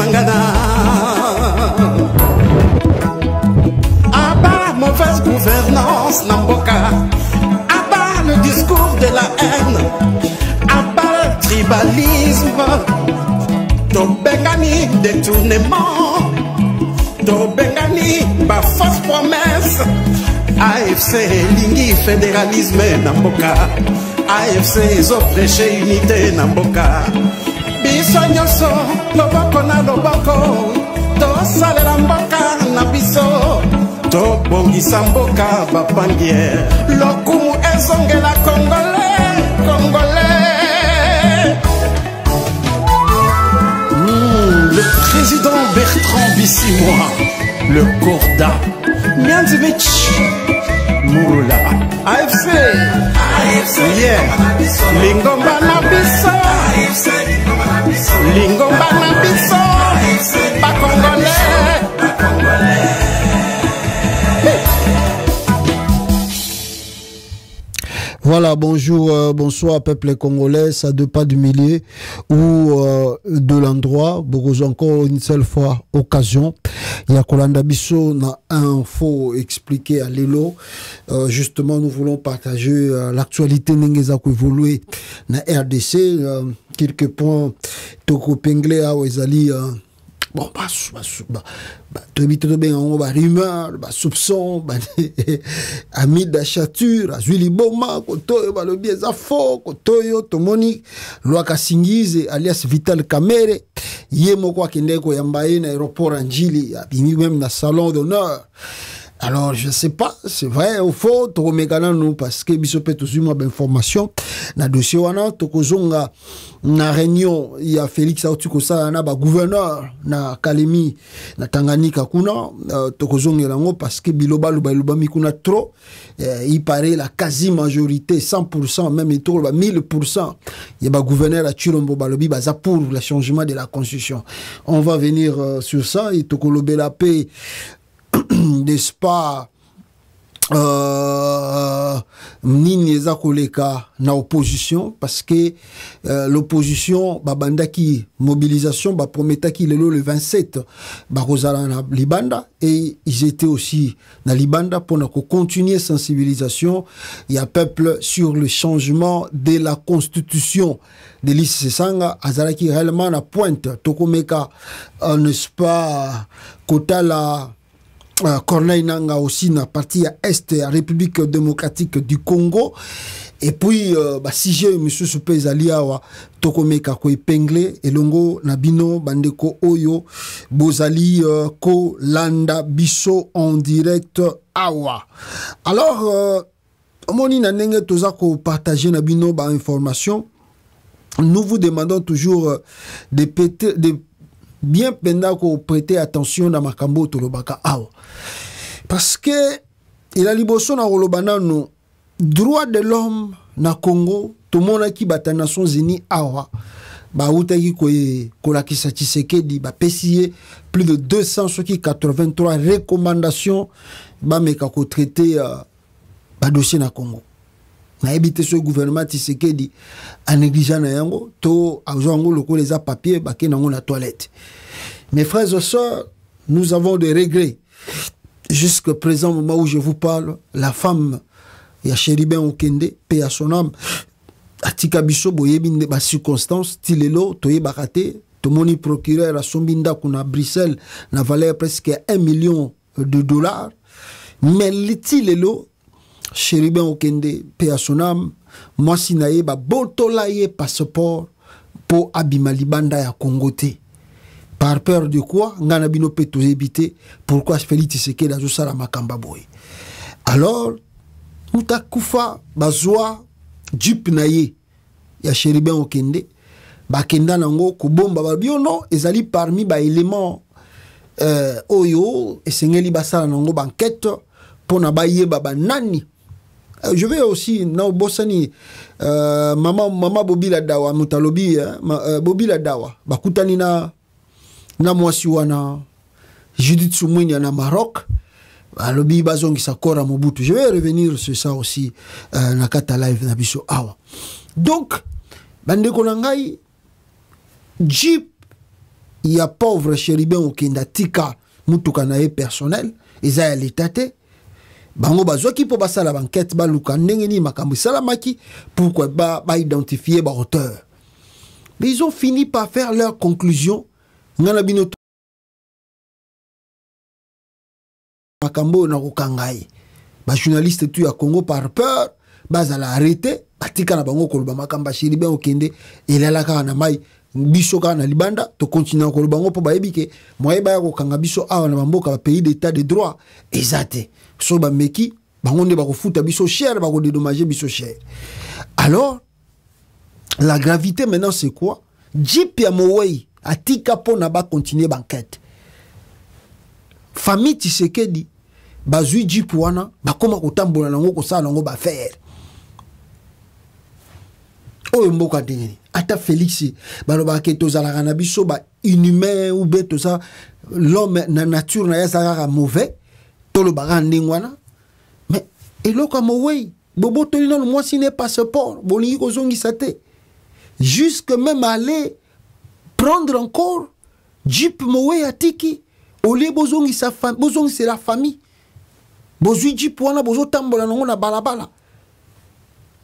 Sangana. Abat mauvaise gouvernance Namboka. Abat le discours de la haine. Abat le tribalisme. Tobengani détournement. Tobengani ba fausse promesse. AFC lingi fédéralisme Namboka. AFC ils ont prêché unité Namboka. Biso nyoso loboko na loboko. To sale la mboka na biso. To bongisa mboka bapangier. Lokumu ezonge la Congolais, Congolais. Le président Bertrand Bissimois, le Corda, Mianzevich, Moula, AFC, yeah, Lingomba na biso, Lingomba na biso, pas Congolais. Voilà, bonjour, bonsoir peuple congolais, ça deux pas du milieu ou de l'endroit, beaucoup encore une seule fois occasion. Il y a Kolanda Bisso na info expliqué à Lelo. Justement, nous voulons partager l'actualité n'engeza ko évoluer na RDC, quelques points toko pengle a ezali bon, rumeur, soupçon, ami d'achature, Azuli Boma, Kotoyo, le biais à faux, Kotoyo, Tomoni, Loaka Singize, alias Vital Kamere, Yemo kwa Kendeko Yambaye, na aéroport Anjili, abimi même dans salon d'honneur. Alors, je ne sais pas, c'est vrai, au fond, toko mekana nous, parce que bisope tozuma d'information, na dossier wana, toko zonga, na réunion, il y a Félix Aoutukosa, na ba gouverneur, na Kalemi, na Tanganyika kuna, toko zonga lango, parce que biloba luba mikuna trop, il paraît la quasi-majorité, 100%, même il tourne 1000%, il y a ba gouverneur à Chilombo Balobi, baza pour le changement de la constitution. On va venir sur ça, et toko lobe la paix, n'est-ce pas, nini eza koleka na opposition parce que l'opposition babandaki mobilisation ba prometaki lelo le 27 ba kozala na libanda et ils étaient aussi na libanda pour continuer sensibilisation il y a peuple sur le changement de la constitution de l'ICC Sanga azalaki réellement na pointe tokomeka n'est-ce pas kotala Corneille Nanga aussi na partie à Est à République démocratique du Congo et puis si j'ai monsieur Soupé Zaliawa tokomeka ko épinglé elongo nabino bandeko oyo bozali ko landa biso en direct awa. Alors moni na ndenge toza ko partager nabino ba information. Nous vous demandons toujours de bien pendant qu'on prêter attention dans makambo tolobaka awa parce que il a liboso na rolobana no droit de l'homme na Congo tout monde qui bata Nations Unies awa ba utaki ko la kisa Tshisekedi ba pesier plus de 283 recommandations ba meka ko traiter ba dossier na Congo na éviter ce gouvernement Tshisekedi a négligent na yango to azongo loko les papiers ba kenango na toilette. Mes frères et sœurs, nous avons des regrets. Jusqu'à présent, au moment où je vous parle, la femme ya Chéribin Okende, paix à son âme, atika biso boyebi ba circonstance tilelo toye bakate to moni procureur a sombinda kuna Bruxelles na valeur presque 1 million de dollars. Mais tilelo Chéribin Okende, paix à son âme, moi sinaye ba botolaye passeport pour abima libanda ya Congote. Par peur de quoi? Ngana bino peto éviter. Pourquoi Félix Tshisekedi azo sala makamba boy? Alors, mutakufa bazwa jeep naye ya Chéribin Okende bakenda nango kubomba babiono ezali parmi ba éléments oyo esengeli basala nango banquête pona bayeba banani. Je vais aussi na bosani mama Bobila Dawa mutalobi Bobila Dawa bakutani na mwasi wana Judith Soumounia na Maroc alobi bazongi sakora Mobutu. Je vais revenir sur ça aussi na kata live na biso awa. Donc bande konangai jeep il y a pauvre chéribin au kenda tika mutuka na personnel eza ya l'état bango bazwaki po basala banquête baluka ndenge ni makambo salamaki pourquoi ba identifier ba auteur. Mais ils ont fini par faire leur conclusion. Ngana bino makambo na kokangai. Ba journaliste tu ya Congo par peur bazala arrêté batika na bango koloba makamba shiribe okende elala ka na mai biso ka na libanda to continuer koloba bango po baebike moyeba ya kokanga biso awa na mboka ba pays d'état de droit ezate so ba meki bango nde ba kofuta biso cher ba ko dédommager biso cher. Alors la gravité maintenant c'est quoi? Jeep ya Mowei atika po na ba continuer banquette. Famille Tshisekedi bazui Jeep wana bakoma kotambola nango kosala nango ba faire. Oyo mboka ndenge ata Félix baloba ke tozala na biso ba inhumain ou bien tout ça l'homme na nature na yasaka mauvais tolo ba ndenge wana mais eloko Mowei bobo tolina no moi si n'est passeport bolingi kozongisa te jusque même aller prendre encore Jeep Mowei atiki ole bozongi sa famille bozongi c'est la famille bozui Jeep wana bozo tambola nango na balabala.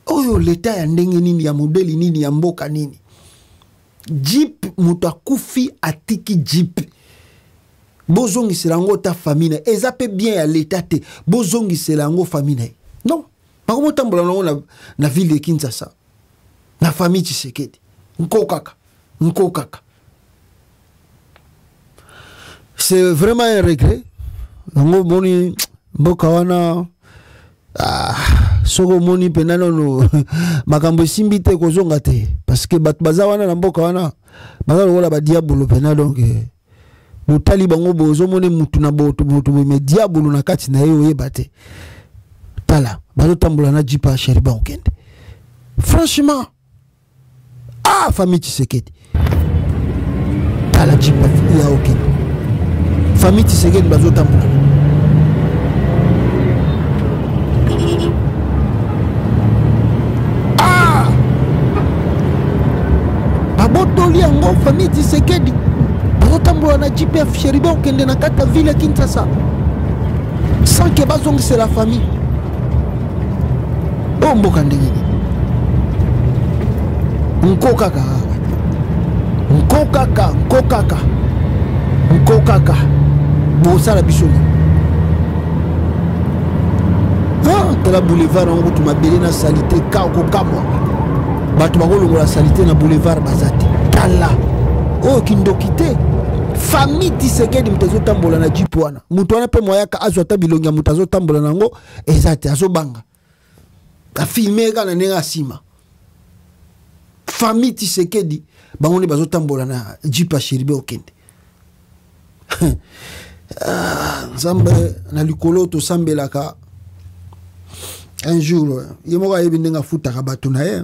Oyo l'état ya ndenge nini ya modeli nini ya mboka nini Jeep mutakufi atiki Jeep bozongi selango ta famille eza pe bien ya l'état te bozongi selango famille non bakomo tambola nango na ville de Kinshasa na famille Tshisekedi nkokaka c'est vraiment un regret ngo moni mboka wana soko moni penano no makambo simbi te kozonga te parce que bat baza wana na mboka wana baza lokola ba diabolo pena donc mutali bango bozo moni mutu na boto me diabolo na kati na yo yeba te tala bazo tambola na jipa sheriba okende franchement famille Tshisekedi tala jipa ya okende famille Tshisekedi bazo tambola babotoli yango famille Tshisekedi bazotambola na GPF sheriba okende na kata ville Kinshasa sans que bazongise la famille mboka ndenge nkokaka bosala bisoni tala boulevard yango tumabele na salité kakokamwa bato bakolongola salité na boulevard bazate tala oyo kindoki te famille Tshisekedi mutu azotambola na Jeep wana mutu wana mpe moyaka azwa ata bilongi ya mutu azotambola nango eza te azobanga afilme kaka na ndenge asima famille Tshisekedi bango nde bazotambola na Jeep ya sheribe okende nzambe na likolo tosambelaka un jour ye moko ayebi ndenge afutaka bato na ye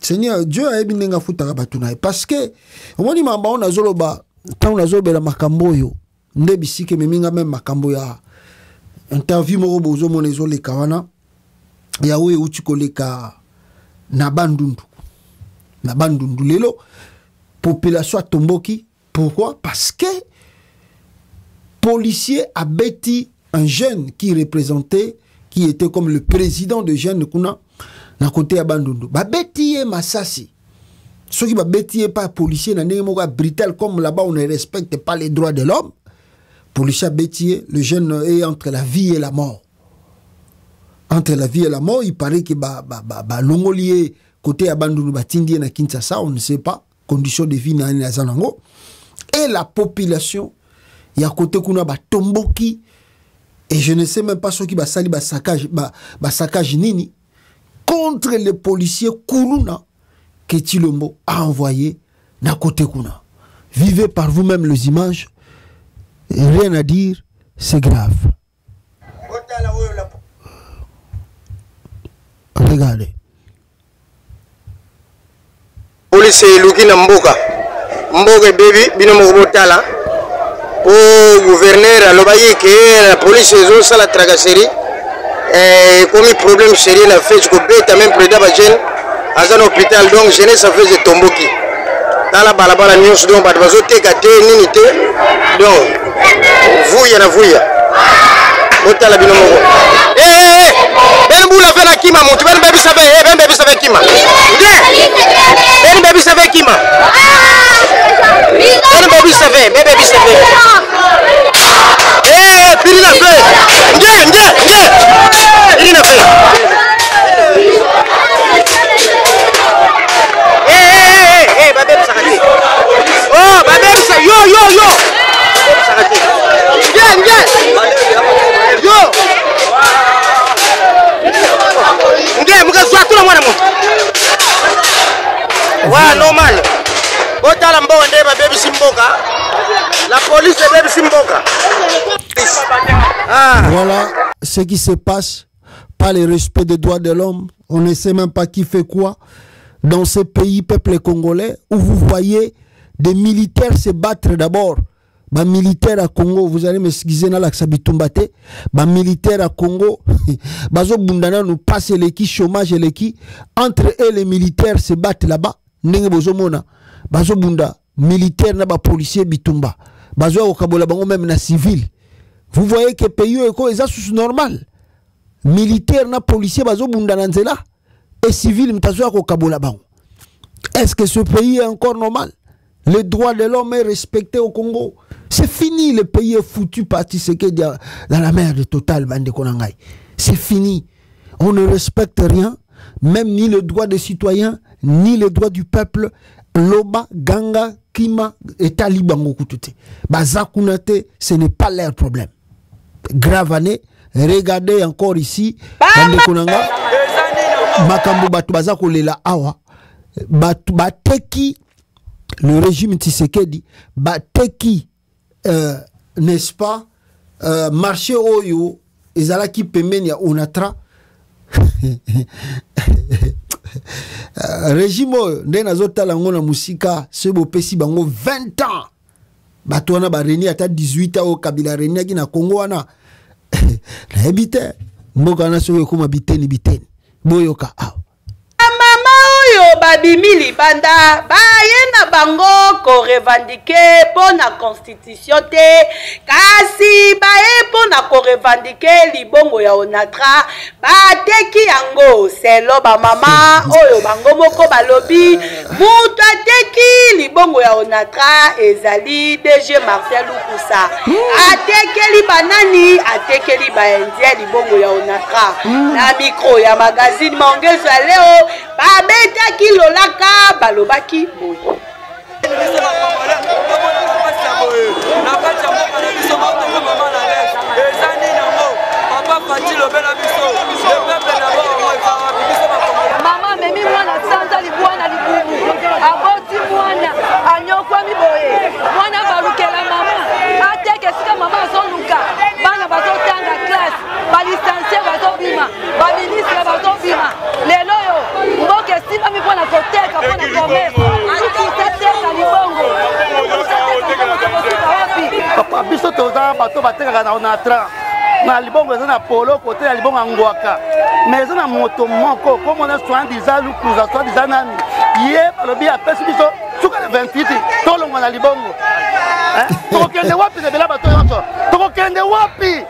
Seigneur Dieu ayebi ndenge afutaka bato na ye parce que omoni mamba ona zoloba ntango nazolobela makambo oyo nde bisike meminga meme makambo ya interview moko bozomona ezoleka wana ya oyo euti koleka na bandundu lelo population atomboki. Pourquoi? Parce que policier a bêti un jeune qui représentait, qui était comme le président de jeunes kuna na côté ya bandundu ba bêti masasi ceux qui ba bêti pas policier na ndenge moko brutal comme là-bas on ne respecte pas les droits de l'homme. Policier a bêti le jeune est entre la vie et la mort. Entre la vie et la mort, il paraît que longolier côté ya bandundu batindi na Kinshasa, on ne sait pas conditions de vie na zanango. Et la population il y a côté kuna ba tomboki et je ne sais même pas ceux qui ba sali ba saccage nini contre les policiers Kuluna que Tshilombo a envoyé na côté kuna. Vivez par vous-même les images, rien à dire, c'est grave. Regardez. Police luki na mboka baby bino mokotala o gouverneur alobaye que la police zo sala tracasserie comme problème sérieux na fait ko beta même près d'aba jeune à un hôpital donc jeunesse ça fait tomboki tala balabala nyonso donc bato bazoteka te nini te donc vuya na vuya botala bino moko ben bula fe na kima motu ben bebi save kima ben bebi save kima ben bebi save pili na fe pili na fe babebi sakate oh babebi sa yo sakate yo muka zwa tula mwana moto wa normal botala mboka nde babebi simboka la police babebi simboka voilà ce qui se passe, pas le respect des droits de l'homme, on ne sait même pas qui fait quoi dans ce pays peuple congolais où vous voyez des militaires se battre d'abord. Bah militaire à Congo, vous allez m'excuser na laksa bitumbate. Bah militaire à Congo, bazo bundana nous passe l'équipe chômage et l'équipe entre eux les militaires se battent là-bas. Ndenge bozo mona, bazo bunda militaire na ba policier bitumba. Bazo okabola bango même na civil. Vous voyez que pays eko eza sous normal. Militaire na policier bazo bunda na nzela et civil mtazo okabola bango. Est-ce que ce pays est encore normal? Le droit de l'homme est respecté au Congo. C'est fini, le pays est foutu par Tshisekedi dans la merde totale, bande konangai. C'est fini. On ne respecte rien, même ni le droit des citoyens, ni le droit du peuple. Loba, Ganga, Kima et Talibango Kutute. Bazakunate, ce n'est pas leur problème. Grave année, regardez encore ici, bande konanga, Makambo Batu Bazakolela Awa, Bateki. Le régime Tshisekedi bateki n'est-ce pas marché oyo ezalaki pembeni ya Onatra régime oyo nde nazotala ngo na musika se bopesi bango 20 ans bato wana bareni ata 18 ans o Kabila reni aki na Congo wana na ebite mboka wana soki ekoma biteni boyoka awa mama oyo babimi libanda bayena bango ko revendiquer pour la constitution te kasi baye pour na ko revendiquer libongo ya Onatra bateki yango selo ba mama oyo bango moko balobi mutu ateki libongo ya Onatra ezali DG Marcel Lukusa atekeli banani atekeli ba indien libongo ya Onatra na micro ya magazine Mongezo leo babetaki lolaka balobaki boye mama memi mwana sanza libwana libubu aboti mwana anyokwami boye mwana balukela mama ateke sika mama azoluka bana bazotanga classe balicencie bazobima baministre bazobima lelo yo mboka esimami mpona koteka mpona commerce utateka libongo papa biso toza bato batekaka na Onatra na libongo eza na polo kote ya libongo angwaka mais eza na moto moko komona soi-disant Lukusa soi-disant nani ye balobi apesi biso suka na 28 tolongwa na libongo tokokende wapi na bela bato nyonso tokokende wapi.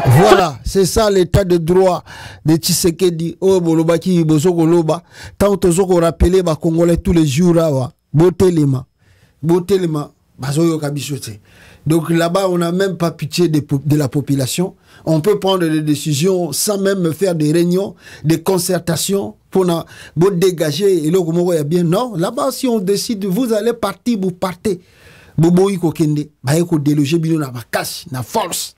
Voilà, c'est ça l'état de droit de Tshisekedi. Oh, bolobaki bozokoloba. Tant tozoko rappeler ba Congolais tous les jours là, botelema, bazoyo kabisote. Donc là-bas, on n'a même pas pitié de la population. On peut prendre des décisions sans même faire des réunions, des concertations pour dégager. Et là, bien non. Là-bas, si on décide, vous allez partir, vous partez. Boboyi kokende, bayeko déloger bino na bakasi, na force.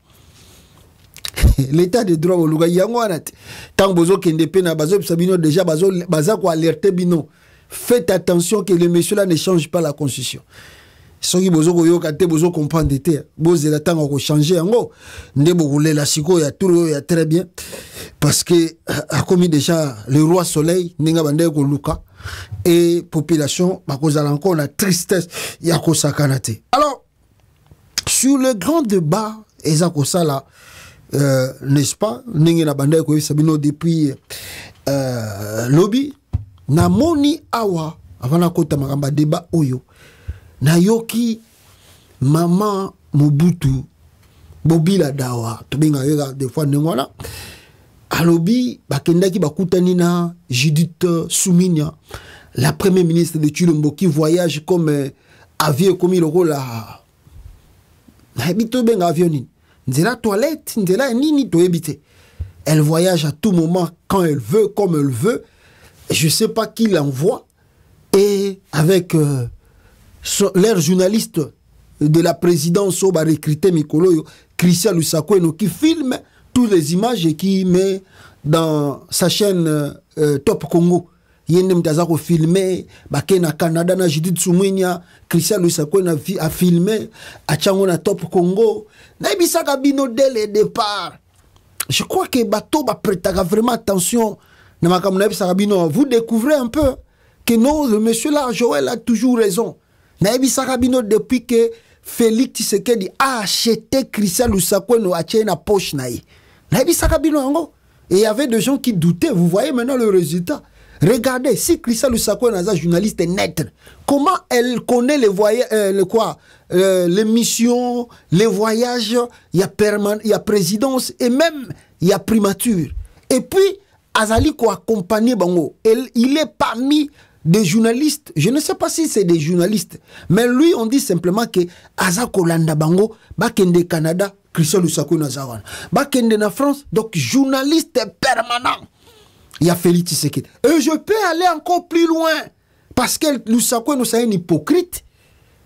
L'état de droit au Louga yango anate. Tant bozo kende pe na bazo bino déjà baza ko alerter bino. Faites attention que les messieurs là ne changent pas la constitution. Soki bozo ko yoka te bozo comprendre te. Bozo la tango ko changer yango. Nde bokule la siko ya tout ya très bien parce que a commis déjà le roi soleil ninga bande ko luka. Et population, encore la tristesse, alors, sur le grand débat, là, n'est-ce pas, depuis lobby, Namoni Awa, avant na kota makamba débat oyo na yoki maman Mobutu Bobila Dawa to benga yoga des fois nengwana alobi bakendaki bakutani na Judith Suminya, la première ministre de Tshilombo, qui voyage comme avion comme il rôle là na habito benga avion ni nzela toilette nzela nini to ebité. Elle voyage à tout moment, quand elle veut, comme elle veut. Je ne sais pas qui l'envoie. Et avec l'air journaliste de la présidence, on va recruter Mikolo, Christian Lusakweno, qui filme toutes les images et qui met dans sa chaîne Top Congo. Yendem Tazako filmé, Bakena Canada, na Judith Suminya, Christian Lusakweno a filmé, a Tchangona Top Congo. Naibisaka bino dès le départ. Je crois que bateau va prêter vraiment attention. Vous découvrez un peu que non, le monsieur là, Joël a toujours raison. Naïbi Sarabino, depuis que Félix Tshisekedi a acheté Christian Lusakweno a tient la poche naï. Naïbi Sarabino ango. Et il y avait des gens qui doutaient. Vous voyez maintenant le résultat. Regardez, si Christian Lusakweno est un journaliste net, comment elle connaît les voyages, les missions, les voyages, il y a présidence et même il y a primature. Et puis, Azali ko accompagné bango. Il est parmi des journalistes. Je ne sais pas si c'est des journalistes, mais lui on dit simplement que Azako Landa bango, bakende Canada, Christian Lusakweno Nazawan. Bakende na France, donc journaliste permanent. Il y a Félix Tshisekedi. Et je peux aller encore plus loin. Parce que Lusakweno, c'est un hypocrite.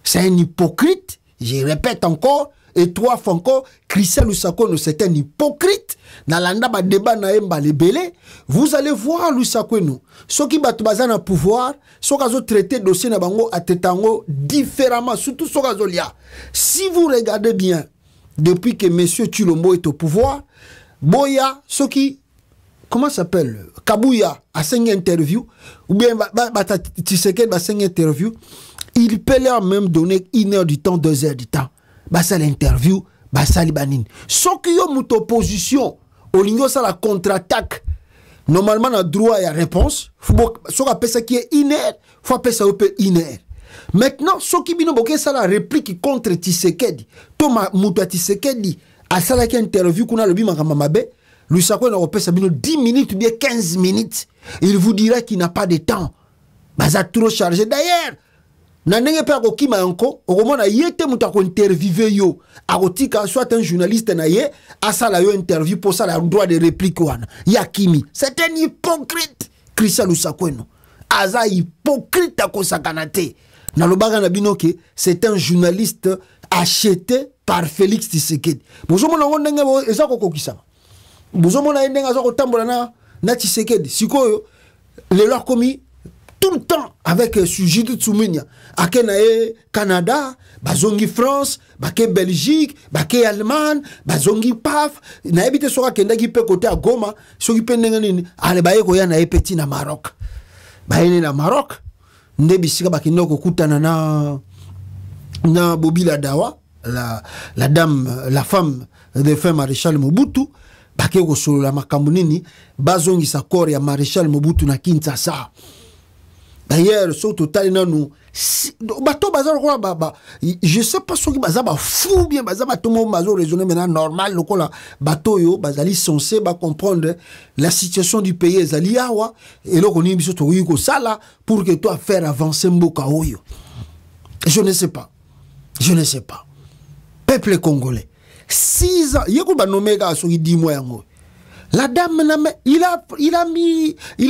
C'est un hypocrite. Je répète encore. Et trois fois encore, Christian Lusakweno, c'est un hypocrite. Dans l'anda ba débat na emba lebele, vous allez voir Lusakweno. Ceux qui battent bazana pouvoir, ceux qui ont traité dossier na bango à tetango différemment, surtout ceux qui ont lia. Si vous regardez bien, depuis que monsieur Tshilombo est au pouvoir, Boya, ceux qui comment s'appelle Kabouya a 5 interviews ou bien Tshisekedi a 5 interviews, il peut leur même donner 1 heure du temps, 2 heures du temps. Ça l'interview, ça libanine. Sauf qu'il y a une opposition, au lingo ça la contre-attaque. Normalement, on a droit à la réponse. Faut appeler ça qui est 1 heure, faut appeler ça 1 heure. Maintenant, ce qui bino boké ça la réplique contre Tshisekedi. Thomas Mouta Tshisekedi a ça la qui interview qu'on a le bima kamamabe. Lusakweno na opesa bino 10 minutes ou bien 15 minutes. Il vous dira qu'il n'a pas de temps. Ça trop chargé. D'ailleurs, na ndenge pe akokima yanko okomona yete mutu akointerviewe yo akotika soit un journaliste na ye asala yo interview pour ça la droit de réplique wana yakimi. C'est un hypocrite. Christian Lusakweno aza hypocrite akosakana te na lobaka na bino ke c'est un journaliste acheté par Félix Tshisekedi. Bozomona ngo ndenge eza kokokisa. Bozomona ndenge aza kotambola na Tshisekedi sikoyo lelo akomi tout le temps avec Judith Suminya. Akenae Canada, bazongi France, bake Belgique, bake Allemagne, bazongi paf. Na ebite soka kenda ki pe côté à Goma, soki pe nengani ale baye ko ya na epeti na Maroc. Baye na Maroc, ndebi sika bakino ko kutana na Bobila Dawa, la dame, la femme de fin maréchal Mobutu, bake ko solo la makambo nini, bazongi sa corps ya maréchal Mobutu na Kinshasa. D'ailleurs, sur total, nous, bateau bazar je sais pas ce qui bazar fou bien bazar bateau mon bazar raisonner maintenant normal le là bateau yo bazali censé ba comprendre la situation du pays ezali awa et là on dit biso to yuko sala pour que toi faire avancer mboka oyo. Je ne sais pas. Peuple congolais 6 ans yeko ba nommer ga so 10 mois yango. La dame, il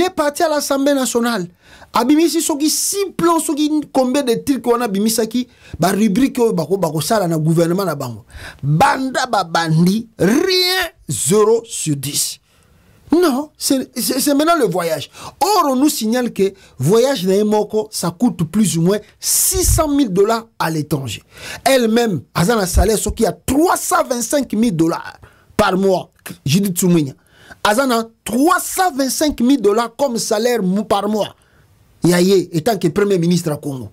est parti à l'Assemblée nationale. Abimisi soki 6 plans soki combien de tirs qu'on a bimisaki ba rubrique bako sala na gouvernement na bango. Banda babandi rien 0 sur 10. Non, c'est maintenant le voyage. Or on nous signale que voyage na moko ça coûte plus ou moins $600,000 à l'étranger. Elle-même a un salaire soki a $325,000 par mois. J'ai dit Tsumunya. Azana $325,000 comme salaire par mois. Yaye, étant que premier ministre à Congo.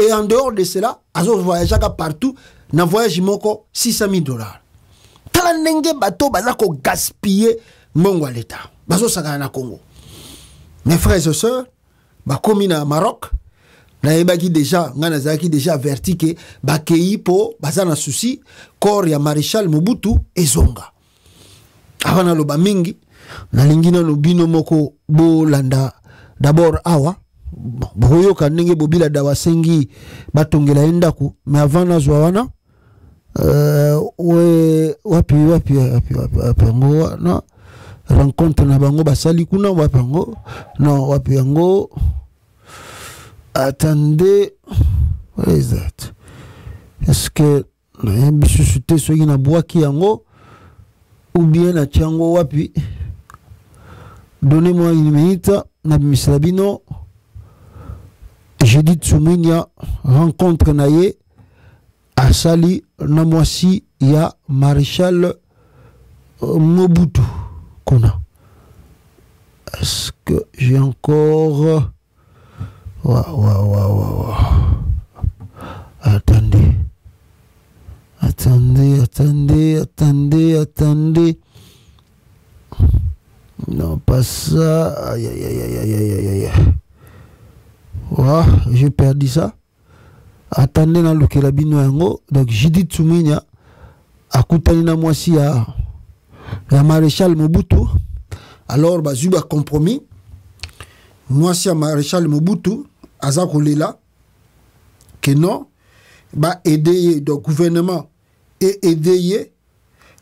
Et en dehors de cela, Azo voyage partout, na voyage moko $600,000. Tala nenge bateau bazako gaspiller mongo à l'état. Bazo sakana na Congo. Mes frères et sœurs, bakomi na Maroc, nayebaki déjà nga nazalaki déjà averti ke bakei po baza na souci corps ya maréchal Mobutu ezonga avant naloba mingi nalingi nano bino moko bolanda d'abord awa boyoka ndenge Bobila Dawa sengi batongela endako mais avant nazwa wana wapi ngo na rencontre na bango basali kuna wapi ngo non wapi ngo attendez what is that est-ce que na bisusuté soki na boaki yango ou bien na tiango wapi donnez-moi une minute na bimisabino Judith Suminia rencontre naye asali na mwasi ya maréchal Mobutu kuna. Est-ce que j'ai encore Attendez. Non, pas ça. Aïe. Ouais, j'ai perdu ça. Attendez dans le Kelabino yango. Donc, Judith Suminia akutani na mwasi ya maréchal Mobutu. Alors, bazuba compromis. Mwasi ya maréchal Mobutu aza kolela que non ba aider le gouvernement et aider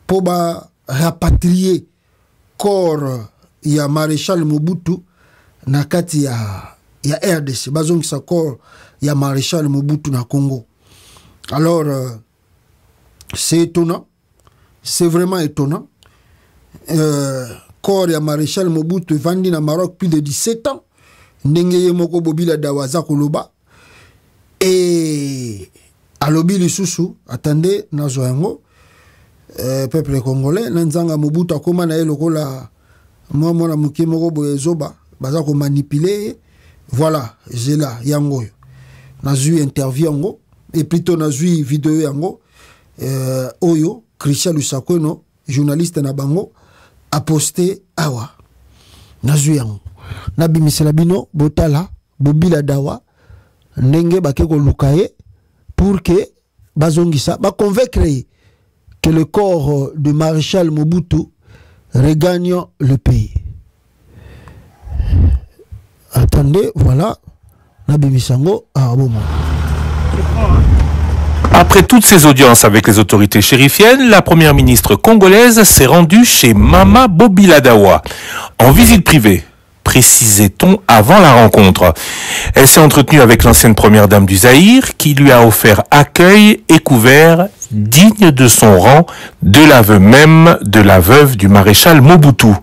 pour ba rapatrier corps ya maréchal Mobutu na kati ya RDC bazongisa corps ya maréchal Mobutu na Congo. Alors c'est étonnant, c'est vraiment étonnant. Corps ya maréchal Mobutu vandi na Maroc plus de 17 ans. Ndenge moko Bobila Dawa za koloba et alobi lisusu attendez nazo yango peuple congolais nanzanga Mobutu akoma na elokola mwana muke moko boyezoba baza ko manipuler voilà j'ai là yango nazu interview yango et plutôt nazu vidéo yango oyo Christian Lusakweno journaliste na bango a posté awa nazu yango Nabi Miselabino Botala Bobila Dawa ndenge bakeko lukaye pour que bazongisa ba convaincre que le corps de maréchal Mobutu regagne le pays. Attendez, voilà Nabi Misango à Abomo. Après toutes ces audiences avec les autorités chérifiennes, la première ministre congolaise s'est rendue chez Mama Bobila Dawa en visite privée. Précisait-on avant la rencontre. Elle s'est entretenue avec l'ancienne première dame du Zaïre qui lui a offert accueil et couvert digne de son rang de l'aveu même de la veuve du maréchal Mobutu.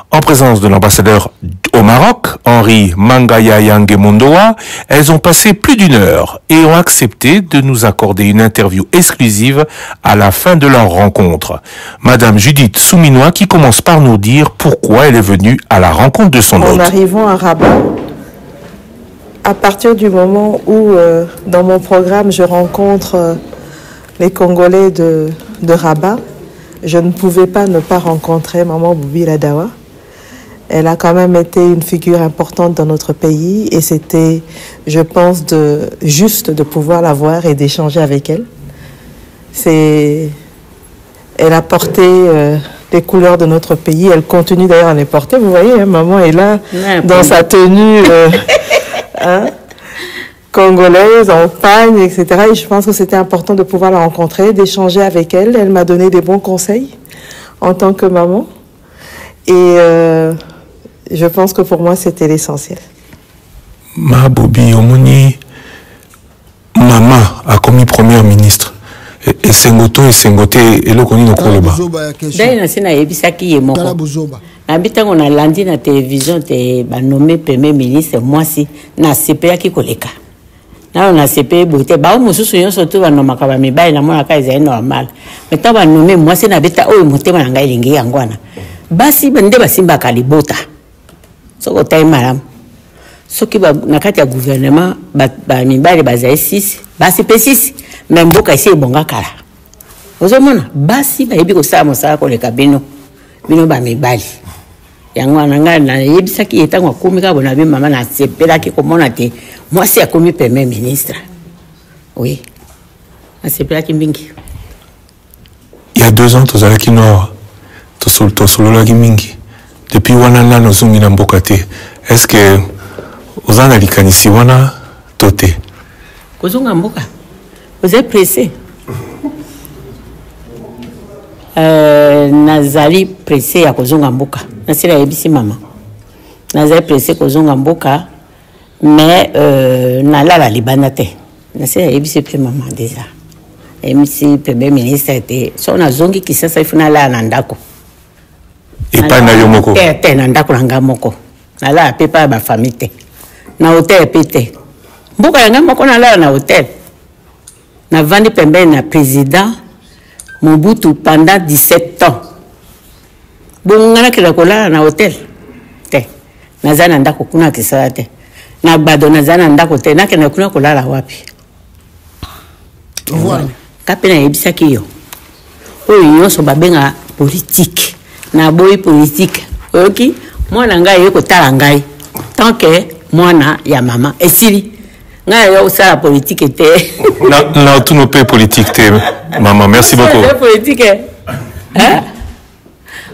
En présence de l'ambassadeur au Maroc, Henri Mangaya Yangemondoa, elles ont passé plus d'1 heure et ont accepté de nous accorder une interview exclusive à la fin de leur rencontre. Madame Judith Souminois qui commence par nous dire pourquoi elle est venue à la rencontre de son hôte. En arrivant à Rabat, à partir du moment où dans mon programme je rencontre les Congolais de Rabat, je ne pouvais pas ne pas rencontrer Maman Bobila Dawa. Elle a quand même été une figure importante dans notre pays et c'était, je pense, juste de pouvoir la voir et d'échanger avec elle. Elle a porté les couleurs de notre pays. Elle continue d'ailleurs à les porter. Vous voyez, hein, maman est là dans sa tenue congolaise, en pagne, etc. Et je pense que c'était important de pouvoir la rencontrer, d'échanger avec elle. Elle m'a donné des bons conseils en tant que maman. Et je pense que pour moi, c'était l'essentiel. Ma Bobi Omoni, maman a commis première ministre. Et Sengoto et Sengoté, et le koni no koloba. D'ailleurs, c'est na yebisaki ye moko. Nabita on a lundi na télévision te ba nommé premier ministre moi si na CPA ki koleka. Na on a CPA boté ba mususu yo surtout ba nomaka ba mibali na mona ka ezali normal. Mais ta ba nommé moi si na bita oyo motema na ngai lingi yangwana. Basi bende basimba kalibota. Soko tayi malam. Soki ba nakati ya gouvernement ba mibali bazai 6, basi pe 6. Même boka isi bonga kala. Ozomona basi ba yebi ko sa mosala ko leka bino ba mibali. yango nanga na yebisaki etango akomika bona be mama na sepelaki komona te mwasi akomi premier ministre. Oui. Na sepelaki mingi. Il y a 2 ans tozalaki nord tosololaki mingi. Depuis wana na nozungi na mboka te. Est-ce que ozana likanisi wana tote? Kozunga mboka. Vous êtes pressé. Nazali pressé ya kozunga mboka. Nasira yebisi mama. Nazali pressé kozunga mboka mais nalala libanda te. Nasira yebisi pe mama déjà. MC premier ministre te so nazongi kisasa ifuna la na ndako. Epa na yo moko. Te na ndako nga moko. Nala pepa ba famille te. Na hotel pete. Mboka nga moko nala na hotel. Na vandi pembeni na président Mobutu pendant 17 ans. Bongana kila kola na hotel. Te. Nazana ndako kuna kisala te. Na bado nazana ndako te na kena kuna kola la wapi. Voilà. Kapena yebisaki yo. Oyo nyonso babenga politique. Na boy politique. Oki mwana ngai yeko tala ngai. Tant que mwana ya mama esili. Ngai yo sala politique te. Na tout nos pays politique te maman, merci beaucoup. Politique. Hein?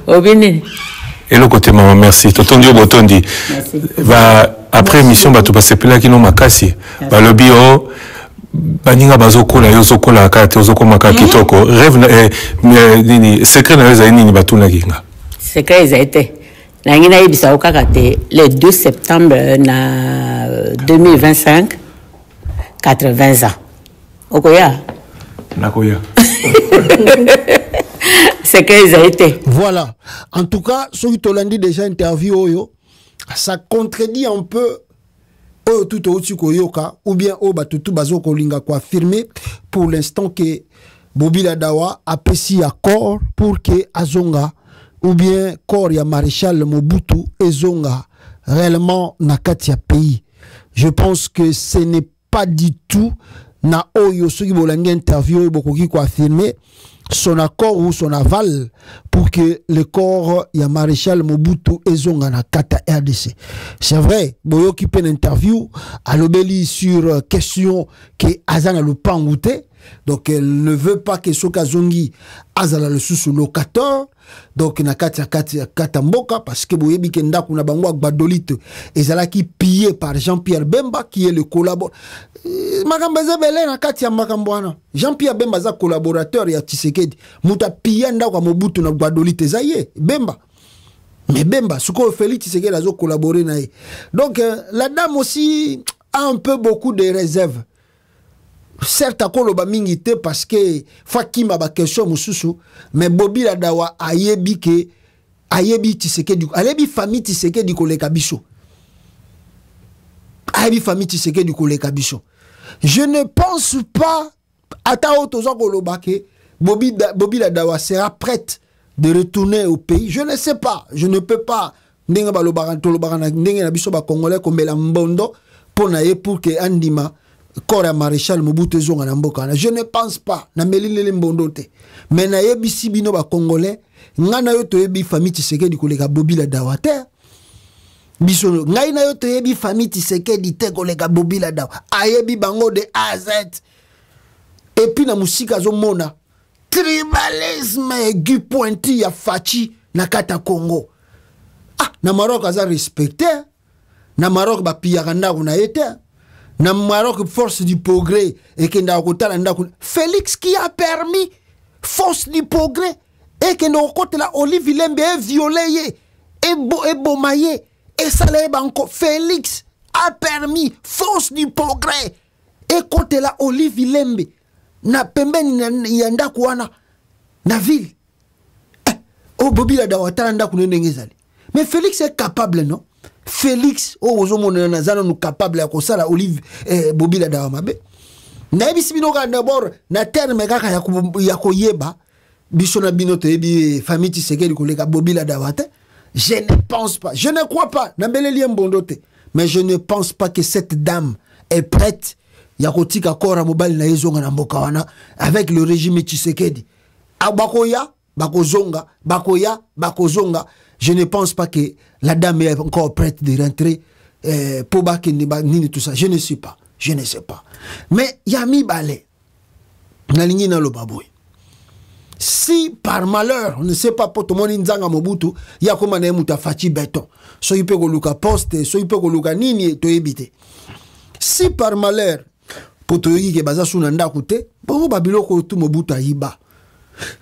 Obini. Et le côté maman, merci. Totondi au botondi. Va après émission ba to passer pela kino makasi. Ba le bio baninga bazokola yozokola kate ozokoma ka kitoko. Rêve nini secret na za nini batuna kinga. Secret za été. Na ngina yebisa okaka te le 2 septembre na 2025 80 ans. Okoya. Nakoya. C'est qu'ils ont été. Voilà. En tout cas, ceux qui t'ont dit déjà interview, ça contredit un peu tout au Koyoka ou bien au Batutu Bazoko Linga quoi affirmer pour l'instant que Bobila Dawa apprécie accord pour que Azonga ou bien Koria Maréchal Mobutu Ezonga réellement Nakatia pays. Je pense que ce n'est pas du tout na oyo ceux qui voulaient interview beaucoup qui quoi affirmer son accord ou son aval pour que le corps ya maréchal Mobutu ezonga na kata RDC. C'est vrai, boyo qui peut interview à l'obéli sur question que azana le pangouté. Donc elle ne veut pas que Sokazongi azala le sous locateur. Donc na kata mboka parce que boyebi kenda kuna bangwa badolite ezala qui pillé par Jean-Pierre Bemba qui est le collaborateur. Makambeze bele na kati ya makambwana. Jean-Pierre Bemba za collaborateur ya Tshisekedi. Muta pillé ndako Mobutu na badolite zaye Bemba. Mais Bemba suko Félix Tshisekedi azo collaborer na ye. Donc la dame aussi a un peu beaucoup de réserves. Certes à koloba mingi te parce que fakima ba question mususu mais Bobila Dawa ayebi ke ayebi Tshisekedi ayebi famille Tshisekedi koleka biso ayebi famille Tshisekedi koleka biso. Je ne pense pas ata otoza koloba ke Bobila Dawa sera prête de retourner au pays. Je ne sais pas, je ne peux pas ndenga balobaka tolobaka na ndenga na biso ba congolais kombela mbondo pour que andima Kora Maréchal Mobutu Zonga na mboka. Je ne pense pas na melilele mbondo te. Mais na yebi sibino ba congolais ngana yo to yebi famille Tshisekedi koleka Bobila Dawa te. Biso ngai na yo to yebi famille Tshisekedi te koleka Bobila Dawa. Ayebi bango de A à Z. Et puis na musika zo mona tribalisme aigu pointu ya fachi na kata Congo. Ah, na Maroc aza respecté. Na Maroc ba piyakanda kuna yete. Na Maroc force du progrès et que Félix qui a permis force du progrès et que nos côté la Olive Lembe est violé et bomaillé et ça l'est encore Félix a permis force du progrès et côté la Olive Lembe na pembeni yanda kuana na ville oh Bobila Dawa tanda kunendengezali mais Félix est capable non. Félix ozomona nazana nous capable ya kosala Olive Bobila Dawa mabe na ebisi bino ka d'abord na terme kaka ya koyeba biso na bino to yebi famille Tshisekedi koleka Bobila Dawa te. Je ne pense pas, je ne crois pas na beleli mbondo te, mais je ne pense pas que cette dame est prête ya kotika kora mobali na yezonga na mboka wana avec le régime Tshisekedi abakoya bakozonga bakoya bakozonga. je ne pense pas que la dame est encore prête de rentrer pour ni tout ça. Je ne sais pas. Je ne sais pas. Mais Yami Balé, si par malheur, on ne sait pas pour tout le monde nzanga Mobutu, il y a comme un muta fachi béton. So il peut go luka poste, so il peut go luka nini to ebite. Si par malheur, pour to yi ke baza sunanda koute, bon babilo ko tu Mobutu ayiba.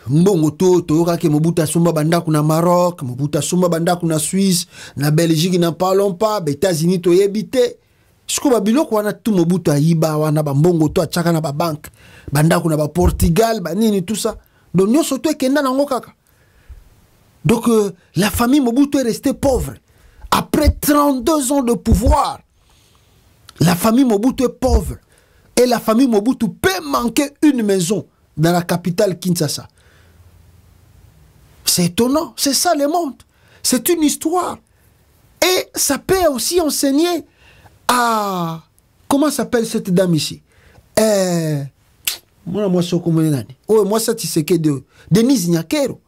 Mbongo to ka ke Mobutu sumba banda kuna Maroc, Mobutu sumba banda kuna Suisse, na Belgique na parlons pas, États-Unis to ebite. Siko babilo ko wana tu Mobutu ayiba wana ba mbongo to achaka na ba banque, banda kuna ba Portugal, ba nini tout ça. Donc, nous sommes Donc, la famille Mobutu est restée pauvre. Après 32 ans de pouvoir, la famille Mobutu est pauvre. Et la famille Mobutu peut manquer une maison dans la capitale Kinshasa. C'est étonnant. C'est ça le monde. C'est une histoire. Et ça peut aussi enseigner à... Comment s'appelle cette dame ici? Moi ça tu sais que de Denise Nyakero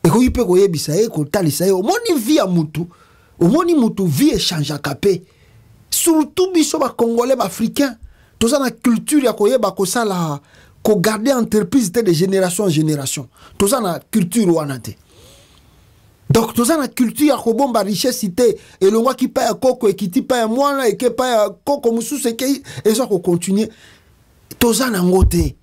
et ko yipe ko yebisa e ko talisa e o moni vie a mutu o moni mutu vie échange capé surtout biso ba congolais ba africain to za na culture ya ko yeba ko sala ko garder entreprise de génération en génération to za na culture wana te donc to za na culture ya ko bomba richesse cité et le moi qui paye koko et qui ti paye mwana et qui paye koko musu c'est que et ça ko continuer to za na ngote.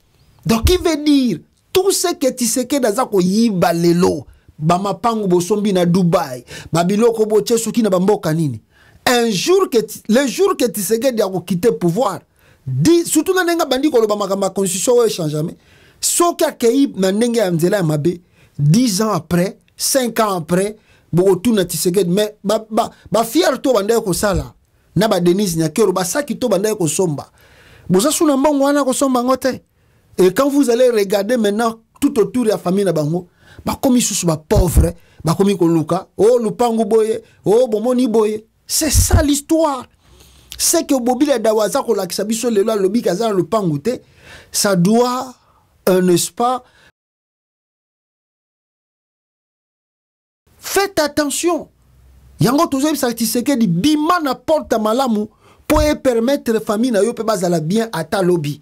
Donc, il veut dire, tout ce que tu sais que dans yiba lelo, bama pangu bosombi na Dubaï, babilo ko boche soki na bamboka nini. Le jour que tu sais que tu quitter le pouvoir, surtout na nenga bandi ko lo bama ma constitution o change jamais. Soka kei na nenga ya mzela mabe 10 ans après, 5 ans après, bo tu na tiseke mais ba fier to banda ko sala. Na ba Denise Nyakero ba saki to banda ko somba. Boza suna mbongo wana ko somba ngote. Et quand vous allez regarder maintenant tout autour de la famille na bango, ba komi susu ba pauvre, ba komi ko luka, oh lupangu boye, oh bomoni boye. C'est ça l'histoire. C'est que Bobila Dawaza ko la kisabiso le loi lobi kaza lupangu te, ça doit n'est-ce pas? Faites attention. Yango tozo ça tiseke di bima na porte malamu pour permettre la famille na yo pe bazala bien ata lobby.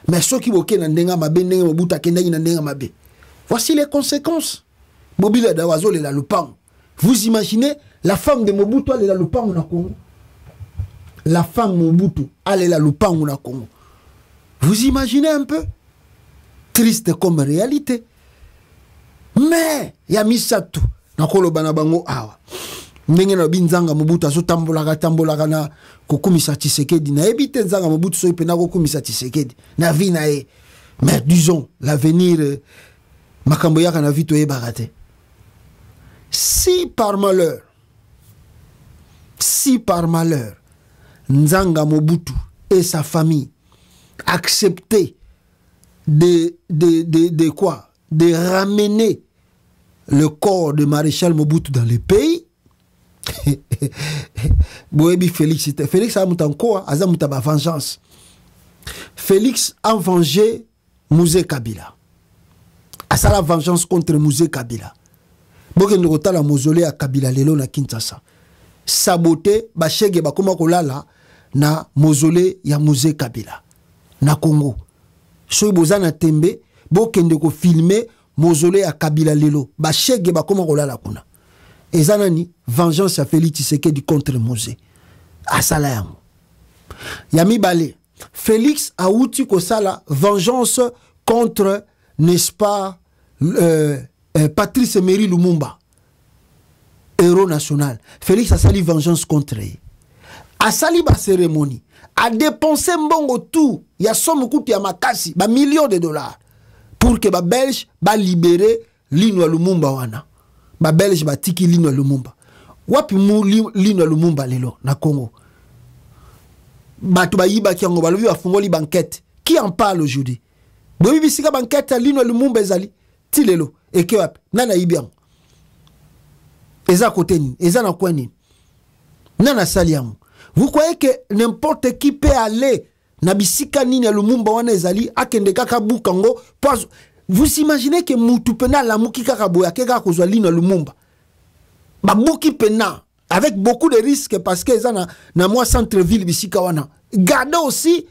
Mais ceux qui boke na ndenga mabe ndenga Mobutu kendaki na ndenga mabe. Voici les conséquences. Bobila Dawazo le la lupango. Vous imaginez la femme de Mobutu elle la lupango na Congo. La femme Mobutu elle la lupango na Congo. Vous imaginez un peu? Triste comme réalité. Mais ya misatu na koloba bango awa. Ndenge na binzanga Mobutu azo tambolaka na kokumisa Tshisekedi na ebite nzanga Mobutu so ipena kokumisa Tshisekedi na vie na e. Mais disons l'avenir makambo yaka na vie to yebaka te. Si par malheur nzanga Mobutu et sa famille acceptaient de quoi? De ramener le corps de Maréchal Mobutu dans le pays. Félix a mutankoa aza mutaba vengeance. Félix a vengé Mouzé Kabila. A ça la vengeance contre Mouzé Kabila. Boke ndokota la mausolée à Kabila lelo na Kinshasa. Saboté bashege bakoma kolala na mausolée ya Mouzé Kabila na Congo. So bozana tembe boke ndeko filmer mausolée à Kabila lelo bashege bakoma kolala kuna. Ezanani vengeance à Félix Tshisekedi contre Mouzé. Asala Yami Balé. Félix a outi ko sala vengeance contre, n'est-ce pas, Patrice Emery Lumumba, héros national. Félix a sali vengeance contre lui. A sali ba cérémonie. A dépensé mbongo tout. Ya somme koute ya makasi. Ba millions de dollars. Pour que ba Belge ba libérer Lino Lumumba wana. Ba Belge ba tiki Lino Lumumba. Wapi mu Lino Lumumba lelo na Congo. Batu ba yiba ki yango balobi ba fungoli banquette. Qui en parle aujourd'hui? Bobi bisika banquette Lino Lumumba ezali ti lelo eke wapi nana yibi yango. Eza côté ni, eza na kwa ni. Nana sali yango. Vous croyez que n'importe qui peut aller na bisika nini ya Lumumba wana ezali akende kaka bukango? Vous imaginez que mutu pena la muki kaka boya keka kozwa Lino Lumumba. Babouki pena, avec beaucoup de risques parce que ça na moi centre-ville bisika wana. Garder aussi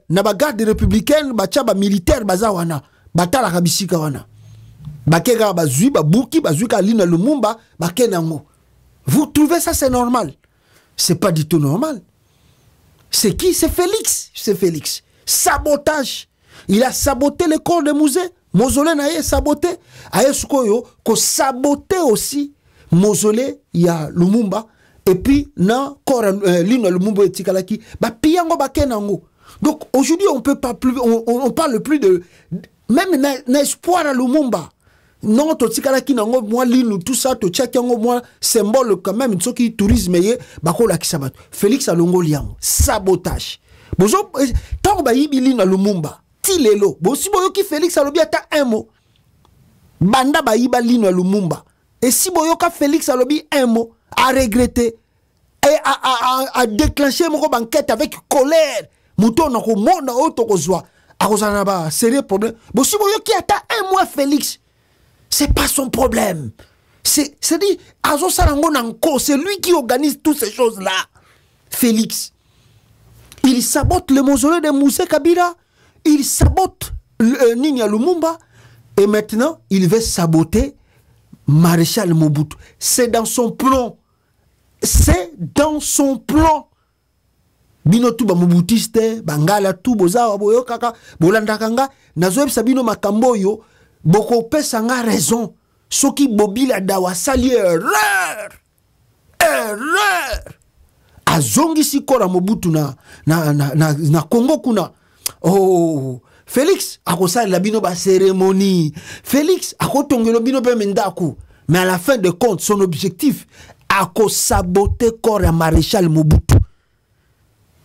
na ba garde républicaine, ba tchaba militaire baza wana, batala ka bisika wana. Bakega bazui babouki bazui ka lina Lumumba, bakenango. Vous trouvez ça c'est normal? C'est pas du tout normal. C'est qui? C'est Félix. C'est Félix. Sabotage. Il a saboté le corps de mausolée na ye saboté. Aye sukoyo ko saboté aussi mausolée il y a Lumumba et puis na corps lino Lumumba etikalaki ba piyango ba kenango. Donc aujourd'hui on peut pas plus on parle plus de même na espoir à Lumumba. Non to tikalaki nango moi lino tout ça to tchakango moi symbole quand même soki tourisme ye bakola ki sabat. Félix alongo liango sabotage. Bozo tant ba yibili na Lumumba tilelo bo si boyo ki Félix alobi ata un mot banda ba yiba lino Lumumba et si boyo ka Félix alobi un mot à regretter et à déclencher mon enquête avec colère muto na ko mona auto ko zwa a kozana ba sérieux problème bo si boyo ki ata un mois Félix c'est pas son problème c'est dit azo sarango nanko c'est lui qui organise toutes ces choses là Félix il sabote le mausolée de Moussé Kabila. Il sabote Ninia Lumumba. Et maintenant, il veut saboter Maréchal Mobutu. C'est dans son plan. C'est dans son plan. Bino tuba Mobutiste, Bangala tu bozawa boyo kaka, bolanda kanga, nazoeb sabino makambo yo, boko pesanga raison. Soki bobila dawa sali erreur. Azongi si kora Mobutu na Congo kuna. Oh, Félix akosa la bino ba cérémonie. Félix akotongelo bino pe mendaku. Mais à la fin de compte, son objectif ako saboter corps à Maréchal Mobutu.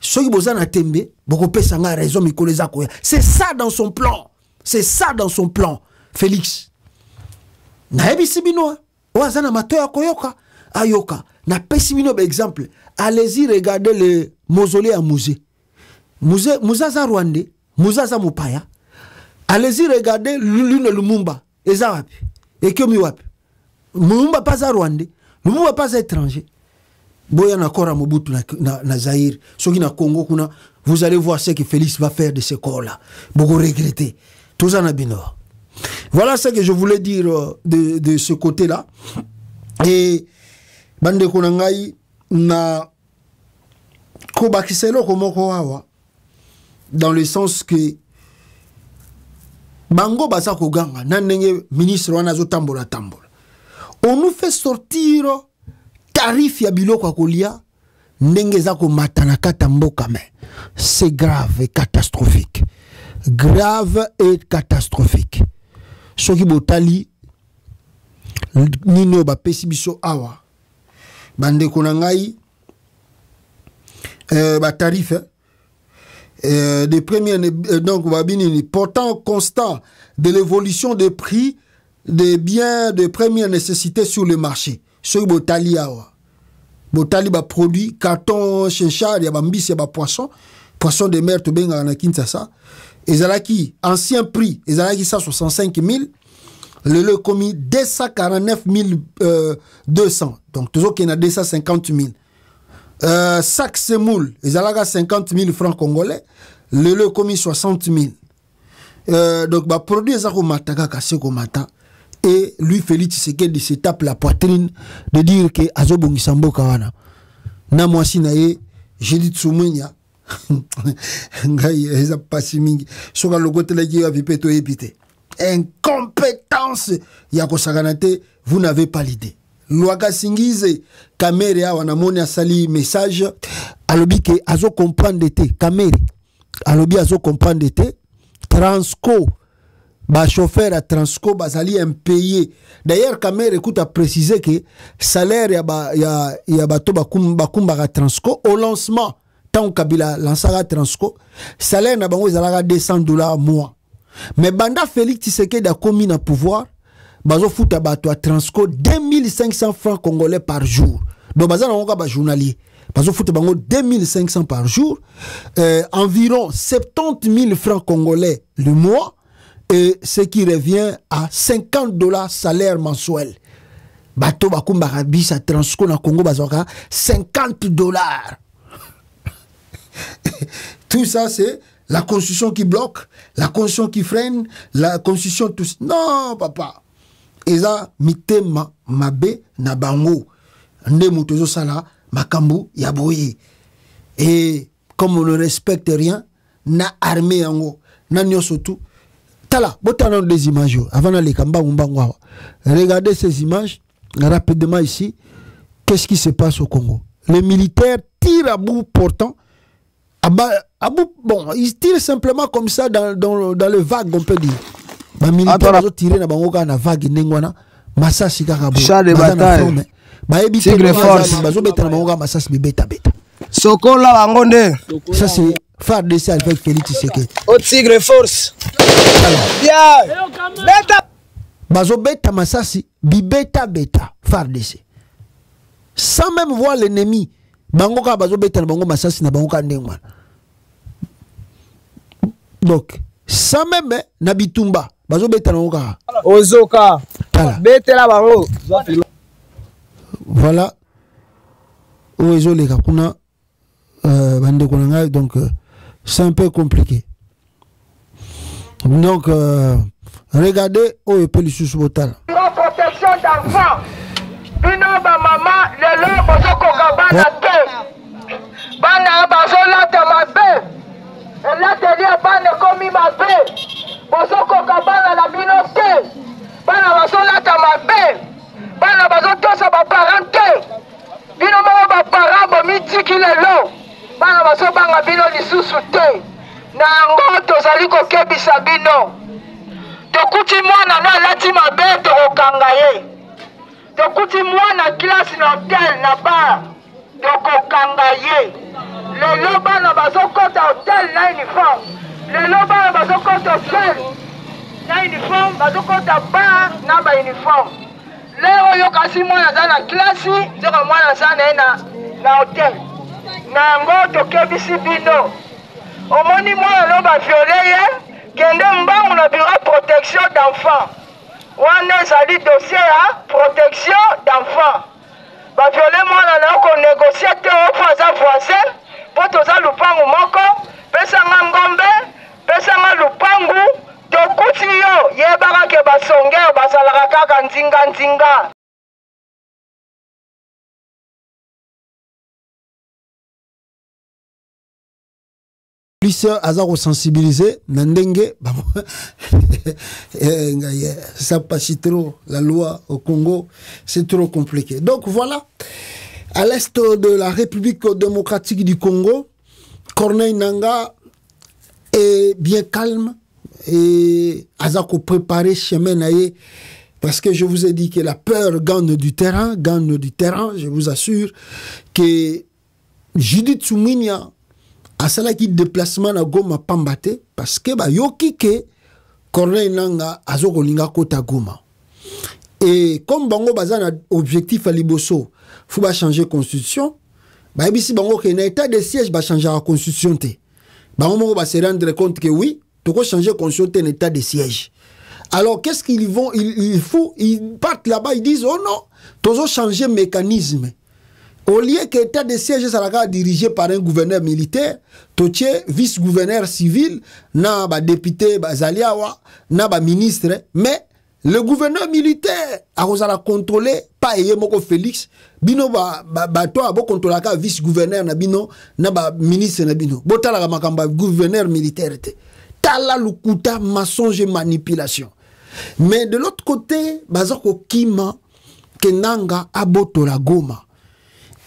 Soki bozana tembe, boko pesa nga raison mikoleza koya. C'est ça dans son plan. C'est ça dans son plan. Félix. Na ebisi bino, wazana matoya koyoka, ayoka. Na pesi bino par exemple. Allez-y regarder le mausolée à Musée. Mouzaza Rwandais, Mouzaza Mupaya. Allez-y regarder l'une Lumumba. Eza wapi. Et que mi wapi. Lumumba pas à Rwandais. Lumumba pas à étranger. Boya na kora Mobutu na Zaïre. Soki na Congo kuna. Vous allez voir ce que Félix va faire de ce corps-là. Beaucoup regretter. Tout ça na bino. Voilà ce que je voulais dire de ce côté-là. Et bande konangai na kobakiselo komoko wawa. Dans le sens que Bango Basa Koganga, Nanenge, ministre Wanazo Tambola Tambola. On nous fait sortir tarif ya biloko kolia, Nengezako Matanaka Tambokame. C'est grave et catastrophique. Grave et catastrophique. Soki Botali, Nino ba Pesibiso Awa. Bande Konangai, ba tarif, des premières donc portant constant de l'évolution des prix des biens de première nécessité sur le marché. Ce botali awa botali ba produit carton chinchard ya bambisi ya ba poisson de mer to benga na Kinshasa ezalaki ancien prix ezalaki 165 000 le lait commis 249 200 donc toujours qu'il y a 250 000 sac semoule, ils ont 50 000 francs congolais, le lait commis 60 000. Donc, bah, produit ça comme mata, et lui, Félix Tshisekedi se tape la poitrine de dire que Azobongi Sambo Kawana. Na moi si nae, j'ai dit Tsumenya, ngai, eza pasi mingi, soka logote la qui a vipeto épité. Incompétence, yako saganate, vous n'avez pas l'idée. Loaka Singize Kamere a wanamoni asali message alobi ke azo comprendre d'été Kamere alobi azo comprendre d'été Transco ba chauffeur à Transco bazali impayé. D'ailleurs Kamere écoute à préciser que salaire ya bato bakumba Transco au lancement tant Kabila lancera Transco salaire na bango ezalaka $200 mois. Mais banda Félix Tshisekedi a commis na pouvoir bazo futa bato à Transco 2500 francs congolais par jour. Donc bazana onga ba journalier. Bazo futa bango 2500 par jour, environ 70 000 francs congolais le mois et ce qui revient à $50 salaire mensuel. bato bakumbaka bis à Transco na Congo bazwaka $50. Tout ça c'est la constitution qui bloque, la constitution qui freine, la constitution tout. Non papa. Eza mitema mabe na bango. Nde mutozo sala makambu ya boye. Et comme on ne respecte rien, na armée yango, na nyoso tout. Tala, botana des images avant d'aller kamba umbango. Regardez ces images rapidement ici. Qu'est-ce qui se passe au Congo? Les militaires tirent à bout portant. Bon, ils tirent simplement comme ça dans le vague, on peut dire. Les militaires ont tiré dans la vague nengwana. Massasi karabo. Char de bataille. Tigre force. Sokola bangonde. Ça c'est FARDC avec Félix Tshisekedi. Au Tigre force. Bien. Beta. Bazo beta Massasi, bibeta beta FARDC. Sans même voir l'ennemi. Bangoka bazo beta bango Massasi na bangoka ndengwana. Donc, sans même nabitumba bazo beta bangoka. Ozoka. Beta la bango. Voilà. Ozo les kapuna bande konanga donc c'est un peu compliqué. Donc regardez où est le sous-botal. Protection d'enfants. Bino ba mama lelo bozoko kabana te. Bana bazo lata mabe. Elatelia bana komi mabe. Bozoko kabana la bino te. Bana bazo lata mabe. Bana bazo tosa ba parente. Bino mo ba parabo mitiki lelo. Bana bazo banga bino lisusu te. Na ngo tozali kokebisa bino. Tokuti mwana na lati mabe tokokanga ye. Tokuti mwana classe na hotel na bar tokokanga ye. Lelo bana bazokota hotel na uniforme. Lelo bana bazokota hotel na uniforme, bazokota bar na ba uniforme. Leo yo kasi mwana za na classe, zoko mwana za na hotel. Na ngo tokebisi bino. Omoni mwana lo ba violé ye. Kende mbangu na bureau protection d'enfants. Wana ezali dossier ya protection d'enfants. Ba violé mwana na ko négocier te au faza voisin. Poto za lupangu moko, pesa nga ngombe, pesa nga lupangu, tokuti yo yebaka ke basonge basalaka kaka nzinga. Plus Azaro sensibilisé, Nandenge, ça passe trop, la loi au Congo, c'est trop compliqué. Donc voilà, à l'est de la République démocratique du Congo, Corneille Nangaa est bien calme et Azako préparé chemin naïe parce que je vous ai dit que la peur gagne du terrain, je vous assure que Judith Suminia a cela qui déplacement na Goma pambate parce que ba yoki ke Corneille Nangaa azoko linga kota Goma. Et comme bango bazana objectif à liboso, faut ba changer constitution, ba bisi bango ke na état de siège ba changer la constitution te. Bango ba se rendre compte que oui, toko changer constitution te en état de siège. Alors qu'est-ce qu'ils vont ils partent là-bas, ils disent oh non, tozo changer mécanisme. Au lieu que l'état de siège sera dirigé par un gouverneur militaire, totier vice-gouverneur civil, na ba député bazaliawa, na ba ministre, mais le gouverneur militaire a contrôlé pas Moko Félix, bino ba toi bo contrôler ka vice-gouverneur na bino, na ba ministre na bino. Botala ka makamba gouverneur militaire te. Tala lukuta mensonge manipulation. Mais de l'autre côté, bazako kima kenanga abotola Goma.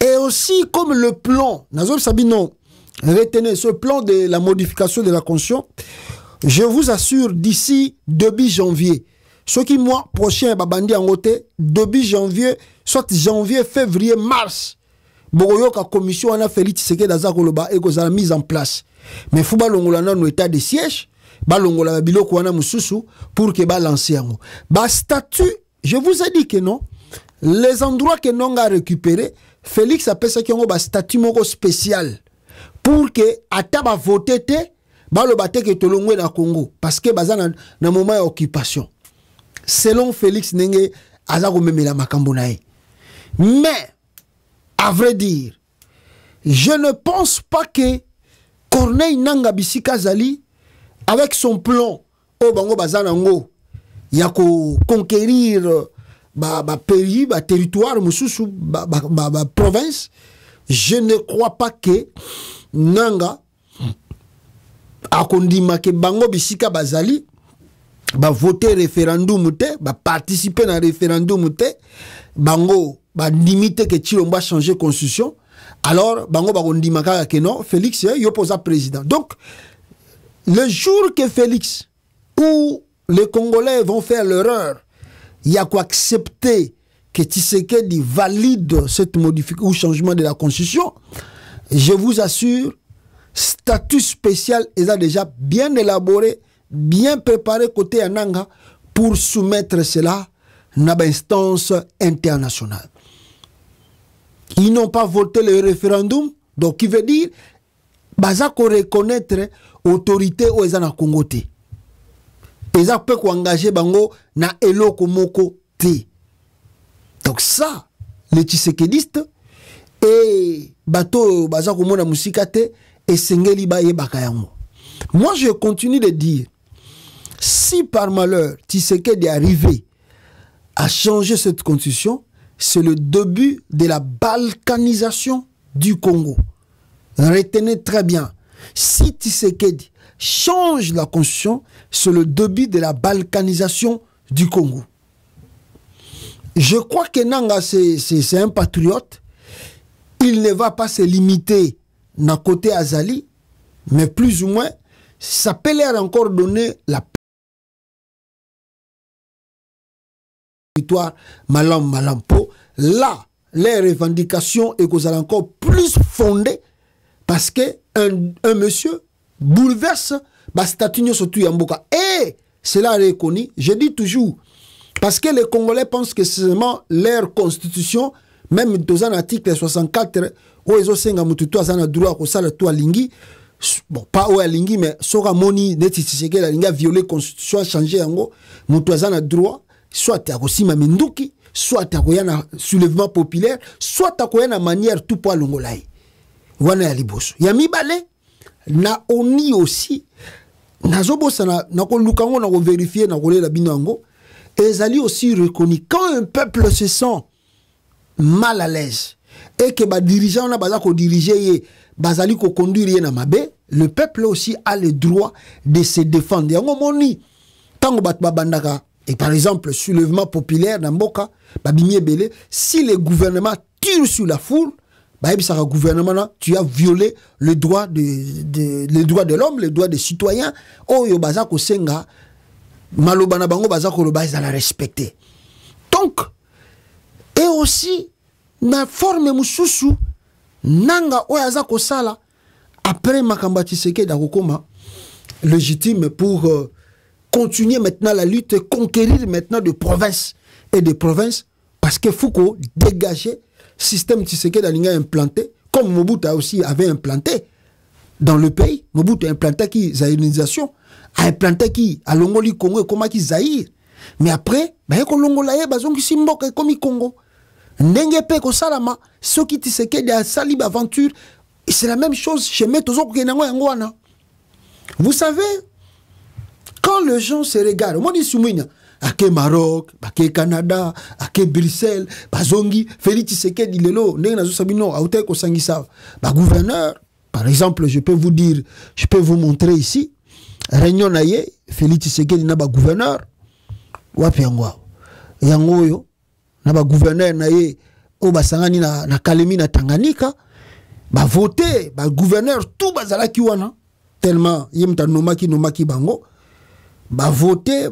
Et aussi, comme le plan, Nazol Sabino, retenez ce plan de la modification de la Constitution, je vous assure, d'ici début janvier, ce qui mois prochain, Babandi en côté, début janvier, soit janvier, février, mars, Bogoyoka commission, on a fait l'Itseke d'Azakoloba et qu'on a mise en place. Mais il faut balongolana no état de siège, balongola biloko wana mususu, pour que balancer en haut. Ba statut, je vous ai dit que non, les endroits que non a récupéré, Félix a pensé qu'il y a un statut spécial pour que ataba voter te ba le batte que tolongwe na Congo parce que baza na moment d'occupation. Selon Félix Nenge aza komemela makambo na ye. Mais à vrai dire, je ne pense pas que Corneille Nangaa Bisika Zali, avec son plan au bango bazanango ya ko conquérir pays, territoire, province, je ne crois pas que Nangaa a kondima ke bango Bisika Bazali voter référendum te, participer à référendum te, bango limiter que Tshilombo changer constitution. Alors bango kondima que non, Félix y opposa président. Donc le jour que Félix ou les Congolais vont faire l'erreur, il y a quoi accepter que Tshisekedi valide cette modification ou changement de la constitution, je vous assure, statut spécial est déjà bien élaboré, bien préparé côté Ananga pour soumettre cela à l'instance internationale. Ils n'ont pas voté le référendum, donc qui veut dire bazako reconnaître autorité aux na Congo te. Eza peut engager bango na eloko moko te. Donc ça, les Tshisekedistes et bato bazako mona musika te et sengeli ba yebaka yango. Moi je continue de dire, si par malheur Tshisekedi est arrivé à changer cette constitution, c'est le début de la balkanisation du Congo. Retenez très bien, si Tshisekedi change la constitution, c'est le début de la balkanisation du Congo. Je crois que Nangaa c'est un patriote. Il ne va pas se limiter à côté Azali, mais plus ou moins, ça peut leur encore donner la victoire malampo. Là, les revendications sont encore plus fondées parce que un monsieur bouleverse le statut surtout Yamboka. Et cela est reconnu, je dis toujours, parce que les Congolais pensent que c'est seulement leur constitution, même dans un article 64, où ils ont droit au salaire à Lingi, bon, pas au Lingi, mais Sora Moni, la Lingi a violé la constitution, a changé en gros, Moutouazan a droit, soit à Rosima Minduki, soit à un soulèvement populaire, soit à une manière tout pour l'Ongolaï. Wana ya liboso. Yami balé, na oni aussi, na zobosa na ko lukango na ko vérifier na ko la binango, ezali aussi reconnu quand un peuple se sent mal à l'aise et que ba dirigeant na baza ko diriger bazali ko conduire na mabe, le peuple aussi a le droit de se défendre. Yango moni tango bat babandaka et par exemple soulèvement populaire na mboka babimi ebele, si le gouvernement tire sur la foule, gouvernement, tu as violé le droit de l'homme, le droit des citoyens. Oh, yo bazako senga, malobana bango bazako lo bazala respecter. Donc, et aussi, na forme mususu, nanga oyazako sala, après Makamba Tshisekedi d'Akokoma, légitime pour continuer maintenant la lutte, conquérir maintenant de provinces et de provinces, parce que Foucault dégager système Tshisekedi a implanté, comme Mobutu aussi avait implanté dans le pays. Mobutu a implanté qui zaïrisation, a implanté qui à Longoli Congo comme qui Zaïre. Mais après, bah ko Longolaye bazon qui simboka comme Congo. Ndenge pe ko salama, ceux qui Tshisekedi a sali aventure, c'est la même chose chez Metozo Kenango Ngwana. Vous savez, quand les gens se regardent, moi dis soumina ake Maroc, ake Canada, ake Bruxelles, bazongi, Félix Tshisekedi lelo, ndenge nazo sabino, aute ko sangisa, gouverneur, par exemple, je peux vous dire, je peux vous montrer ici, réunion naye, Félix Tshisekedi na gouverneur, wapi yango, yango yo, na gouverneur naye, o basangani na Kalemi na Tanganyika, voter, gouverneur, tout bazala ki wana, tellement, yemta nomaki bango, voter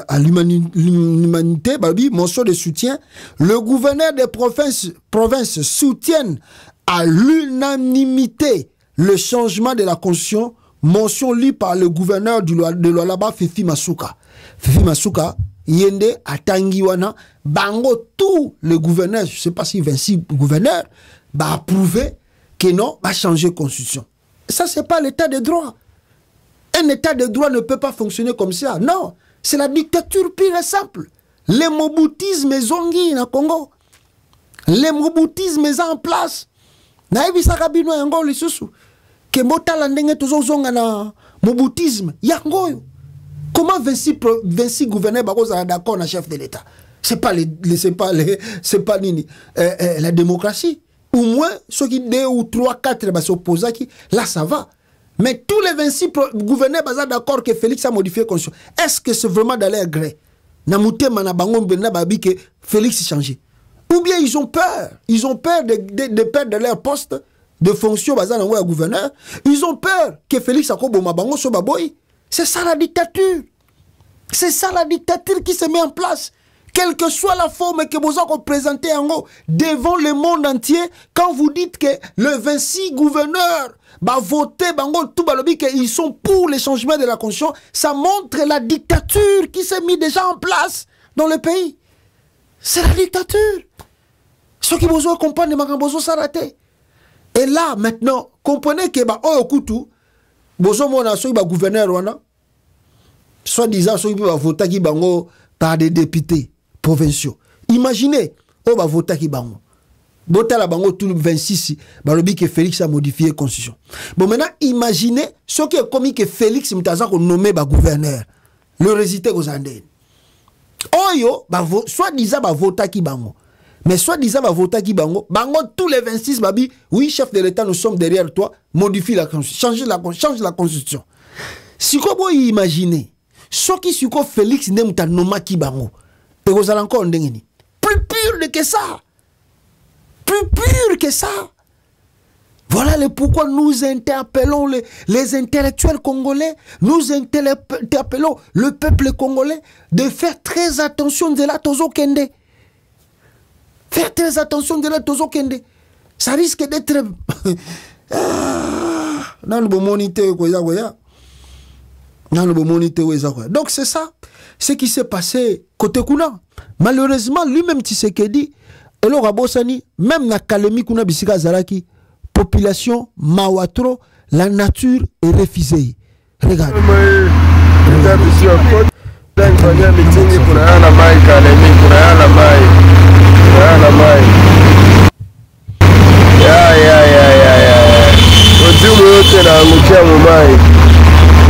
à l'humanité, mention de soutien. Le gouverneur des provinces soutiennent à l'unanimité le changement de la constitution, mention lue par le gouverneur de Lualaba, Fifi Masuka. Fifi Masuka, Yende, Atangiwana, bango, tous les gouverneurs, je ne sais pas si 26 gouverneurs, approuvé que non, changer la constitution. Ça, ce n'est pas l'état de droit. Un état de droit ne peut pas fonctionner comme ça. Non, c'est la dictature pure et simple. Le moboutisme est zongi na Congo. Le moboutisme est en place. Na ebisaka bino yango lisusu. Que motala ndenge tozo zonga na moboutisme. Yango. Comment 26 gouverneurs bakoza d'accord na chef de l'État? C'est pas nini la démocratie. Au moins ceux qui 2 ou 3 4 ba s'opposer qui là ça va. Mais tous les 26 gouverneurs sont d'accord que Félix a modifié la constitution. Est-ce que c'est vraiment dans leur gré? Que Félix changé. Ou bien ils ont peur. Ils ont peur de perdre leur poste de fonction basé dans le gouverneur. Ils ont peur que Félix a bango so baboy. C'est ça la dictature. C'est ça la dictature qui se met en place. Quelle que soit la forme que vous avez présentée en haut, devant le monde entier, quand vous dites que le 26 gouverneurs va voter, ils sont pour les changements de la constitution, ça montre la dictature qui s'est mise déjà en place dans le pays. C'est la dictature. Ceux qui vous comprennent, ils s'arrêter. Et là, maintenant, comprenez que gouverneur, soit-disant, ceux qui vont voter par des députés provinciaux. Imaginez, on va voter qui bango. Bota la bango tout le 26, balobi que Félix a modifié la constitution. Bon maintenant, imaginez ce qui est commis que Félix Mutaza a nommé gouverneur. Le résultat aux Andes. Oyo, soit-disant voter qui bango. Mais soit-disant voter qui bango, bango tous les 26 babi, oui chef de l'État, nous sommes derrière toi, modifie la constitution, change la constitution. Si vous imaginez, ce qui suko Félix Nemuta nommé qui bango. Et vous allez encore plus pur que ça. Plus pur que ça. Voilà le pourquoi nous interpellons les intellectuels congolais, nous interpellons le peuple congolais de faire très attention de la Tozo Kende. Faire très attention de la Tozo Kende. Ça risque d'être... Donc c'est ça. Ce qui s'est passé côté Kuna. Malheureusement, lui-même Tshisekedi, Elo Rabosani, même na Kalemi Kuna Bisika Zaraki, population Mawatro, la nature est refusée. Regarde.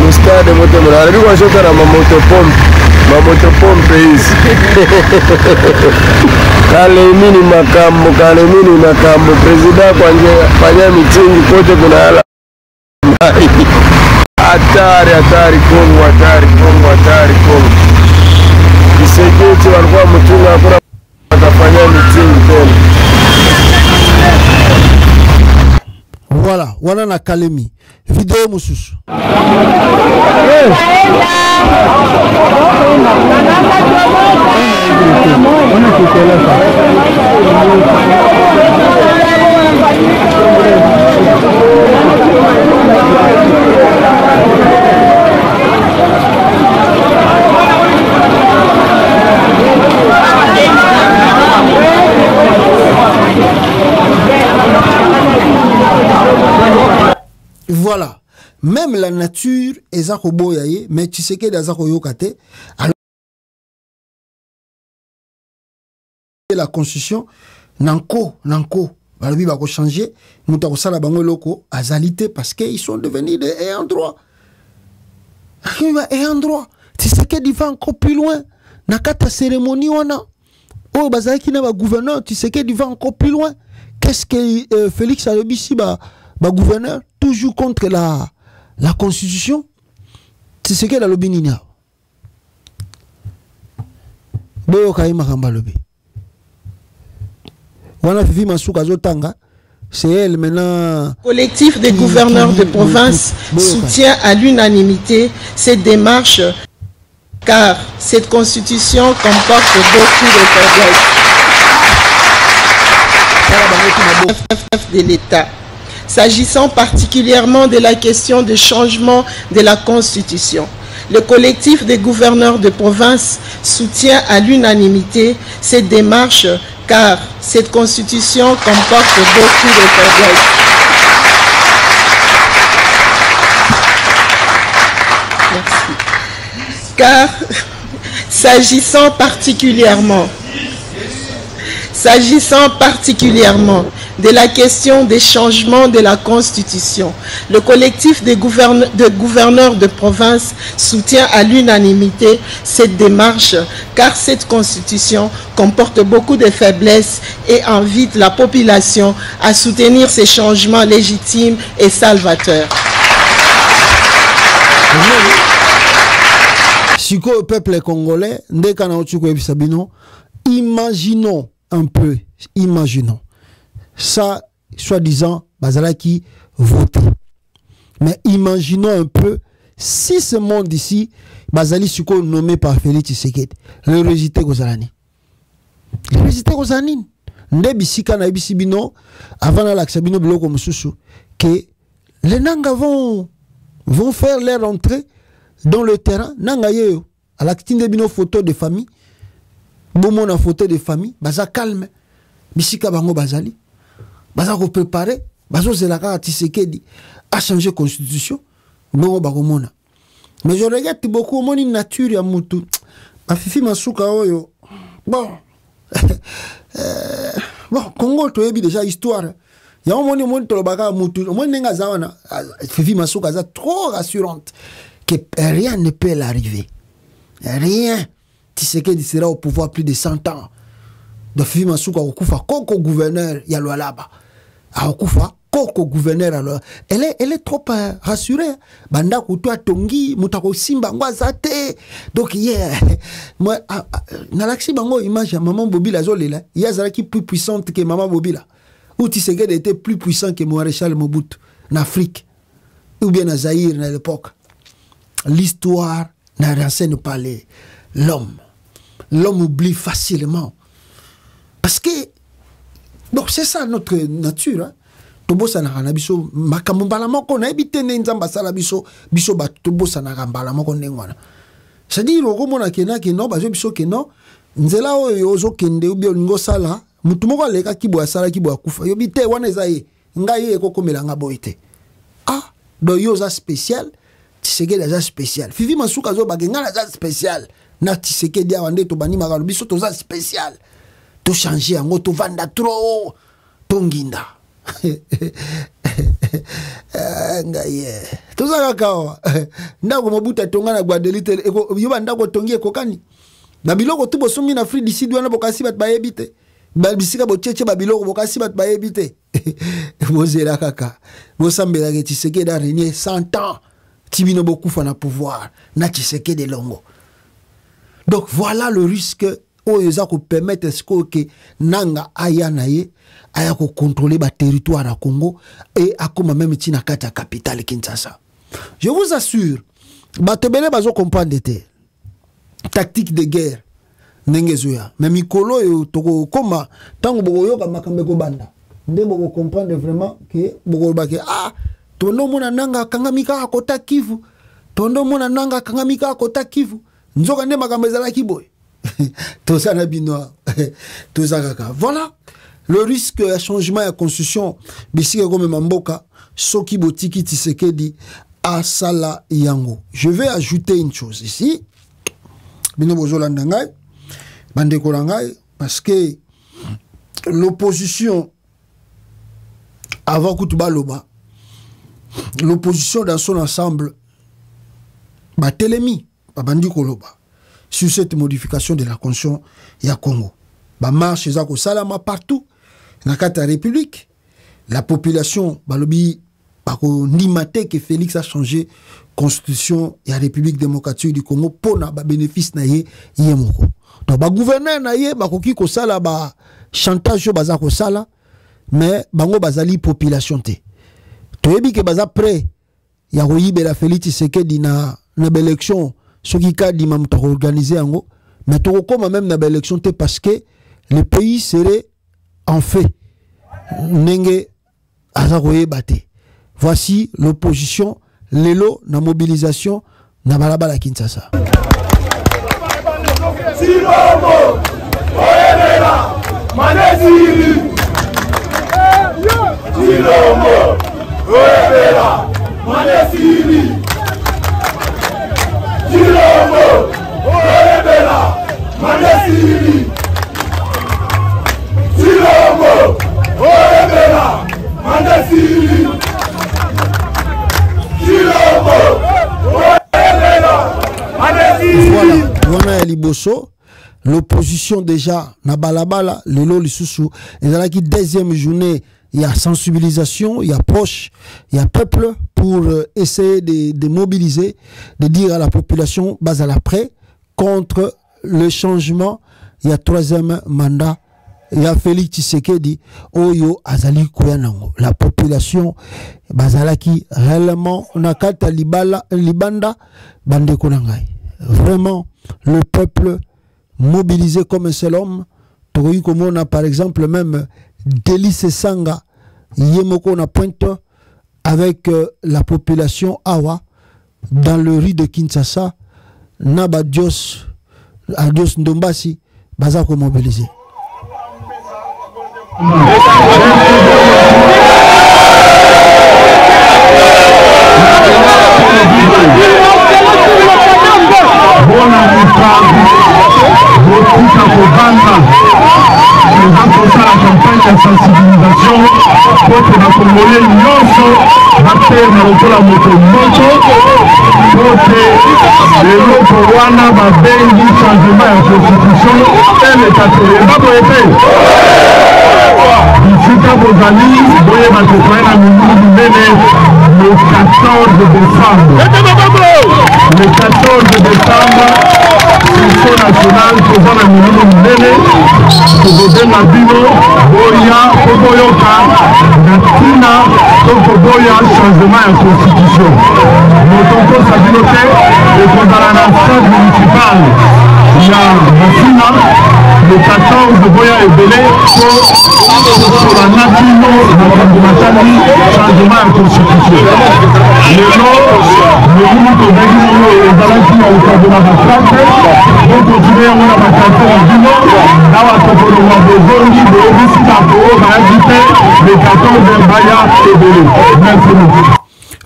Mustade moto mwana biko ashota na mamoto pompe hizi kalemini makambo president kwanje fanya mitingi kote kuna hala hatari Kongo Kiseketi walikuwa mtunga hakuna atafanya mitingi tena. Voilà, wana na Kalemi. Vidéo mususu. Voilà. Même la nature est à Koboyaye, mais tu sais que dans Yokate, alors la constitution, Nanko, Balobi va changer, nous avons ça la bango loko, azalité, parce qu'ils sont devenus des ayants droit. Ayants droit. Tu sais que il va encore plus loin. Nakata cérémonie, wana. Oh, bazaki na ba gouverneur, tu sais que il va encore plus loin. Qu'est-ce que Félix Alobisi gouverneur, toujours contre la constitution? C'est ce qu'elle a lobby nina. Boyo kaima kamba lobby. Wana fifi masuka zotanga. C'est elle maintenant. Collectif des gouverneurs de province soutient à l'unanimité cette démarche car cette constitution comporte beaucoup de faiblesses de l'État. S'agissant particulièrement de la question de changement de la Constitution, le collectif des gouverneurs de province soutient à l'unanimité cette démarche car cette Constitution comporte beaucoup de faiblesses. Merci. Car S'agissant particulièrement de la question des changements de la Constitution, le collectif de gouverneurs de province soutient à l'unanimité cette démarche car cette Constitution comporte beaucoup de faiblesses et invite la population à soutenir ces changements légitimes et salvateurs. Si le peuple congolais, imaginons un peu, ça, soi-disant, Bazalaki voté. Mais imaginons un peu, si ce monde ici, Bazali Suko nommé par Félix Tshisekedi, le résultat Gozalani. Le résultat Gozalani. Ndebisika na bisibino, avant l'accabino biloko mususu, que les Nanga vont faire leur entrée dans le terrain. Nanga yeo, à l'actine de bino photo de famille, bon na photo de famille, baza calme, bisika bango bazali. Baza ko préparer, bazo zelaka Tshisekedi a changé constitution, bon bagomona. Mais je regrette beaucoup mon nature ya mutu. Ma fifi masuka oyo. Bon. Bon, Congo to yebi déjà histoire. Ya moni mon to baka mutu, mon nenga zawana fifi masuka za trop rassurante que rien ne peut l'arriver. Rien. Tshisekedi sera au pouvoir plus de 100 ans. De fifi masuka okufa koko gouverneur ya Lualaba. Akufa koko gouverneur alors elle est trop rassurée banda kutoa tongi mutako simba ngwazate donc hier moi nalaxi bango image ya maman Bobila zolela yazala qui plus puissante que maman Bobila ou Tshisekedi était plus puissant que Maréchal Mobutu en Afrique ou bien à Zaïre à l'époque. L'histoire n'a renseigne pas l'homme oublie facilement parce que donc c'est ça notre nature. Hein? Tobosa na kanabiso makamubala moko na ebite ne nzamba sala biso ba tobosa na kambala moko ndengwana. C'est-à-dire okomona kena keno bazo biso keno nzela oyo ozo kende ubi olingo sala mutu moko aleka kibo asala kibo akufa. Yo bite wana ezaye ngai ekokomela nga boite. Ah, do yo za spécial, Tshisekedi za spécial. Fifi masuka zo bagenga za spécial. Na Tshisekedi awande to bani makalo biso to za spécial. To changer yango to vanda trop tonginda ngaye to za kawa ndako mobuta tonga na Guadeloupe yoba ndako tongie kokani na biloko tu bosomi na Afrique du Sud wana bokasi bat bayebite babisika bocheche babiloko bokasi bat bayebite bozela kaka bosambela ke Tshisekedi a régné 100 ans tibino bokufa na pouvoir na Tshisekedi longo. Donc voilà le risque oyo za ko permettre que nanga aya naye aya ko contrôler ba territoire na Congo et akoma même tina kata capitale Kinshasa. Je vous assure ba tebele bazo comprendre te tactique de guerre nengezoya mais mikolo yo toko koma tango boko yoka makambe ko banda nde boko comprendre vraiment que boko bake tondo mona nanga kangamika akota Kivu tondo mona nanga kangamika akota Kivu nzoka nde makambe zala kiboy. Voilà le risque de changement de la constitution. Je vais ajouter une chose ici. Parce que l'opposition, avant Koutouba, l'opposition dans son ensemble, Télémi, Babandi Koloba. Sur cette modification de la constitution ya Congo. Ba marche ezako salama partout na kata République. La population balobi bako nimate que Félix a changé constitution ya République démocratique du Congo pour na ba bénéfice na ye moko. Donc ba gouverneur na ye bakoki ko sala ba chantage bazako sala mais bango bazali population te. Toyebi ke baza prêt ya koyibela Félix Tshisekedi na élection. Ce qui a dit que organisé en gros, mais tu recommande même dans l'élection parce que le pays serait en fait n'enge azaroye bate. Voici l'opposition, l'élo, la mobilisation, na balabala Kinshasa. Chilombo, Orebela, liboso l'opposition déjà na balabala lelo lisusu ezalaki deuxième journée. Il y a sensibilisation, il y a approche, il y a peuple pour essayer de mobiliser, de dire à la population base à l'après contre le changement. Il y a troisième mandat. Il y a Félix Tshisekedi Oyo Azali Kouyanango. La population bazalaki réellement nakata libanda bande konangai. Vraiment le peuple mobilisé comme un seul homme. Toyi komona par exemple même Délice Sanga Yemoko na pointe avec la population Awa dans le riz de Kinshasa. Naba Dios Adios Ndombasi bazako mobilisé. La campagne de sensibilisation pour que la Congolais nyonso baterne lokola moto moko pour que eloko wana babengi changement ya constitution elekatoyeba boyete bisika bozali boyeba tokoye na mingi minene le 14 décembre. Le 14 décembre Conseil national toza na milimo minene tokobenga bino boya koboyoka na ntina tokoboya changement ya constitution. Moto kosa bino te ekozala na centre municipal ya Masina le 14 boya ebele po tosolana bino na kandimatali changement ya constitution. Lelo milimo tobengi bino ezalaki na okabo na batrante on continue à la bataille en Bino, là on a fait le Wabozongi, le Bissitapo, le 14 Baya et Belé. Merci beaucoup.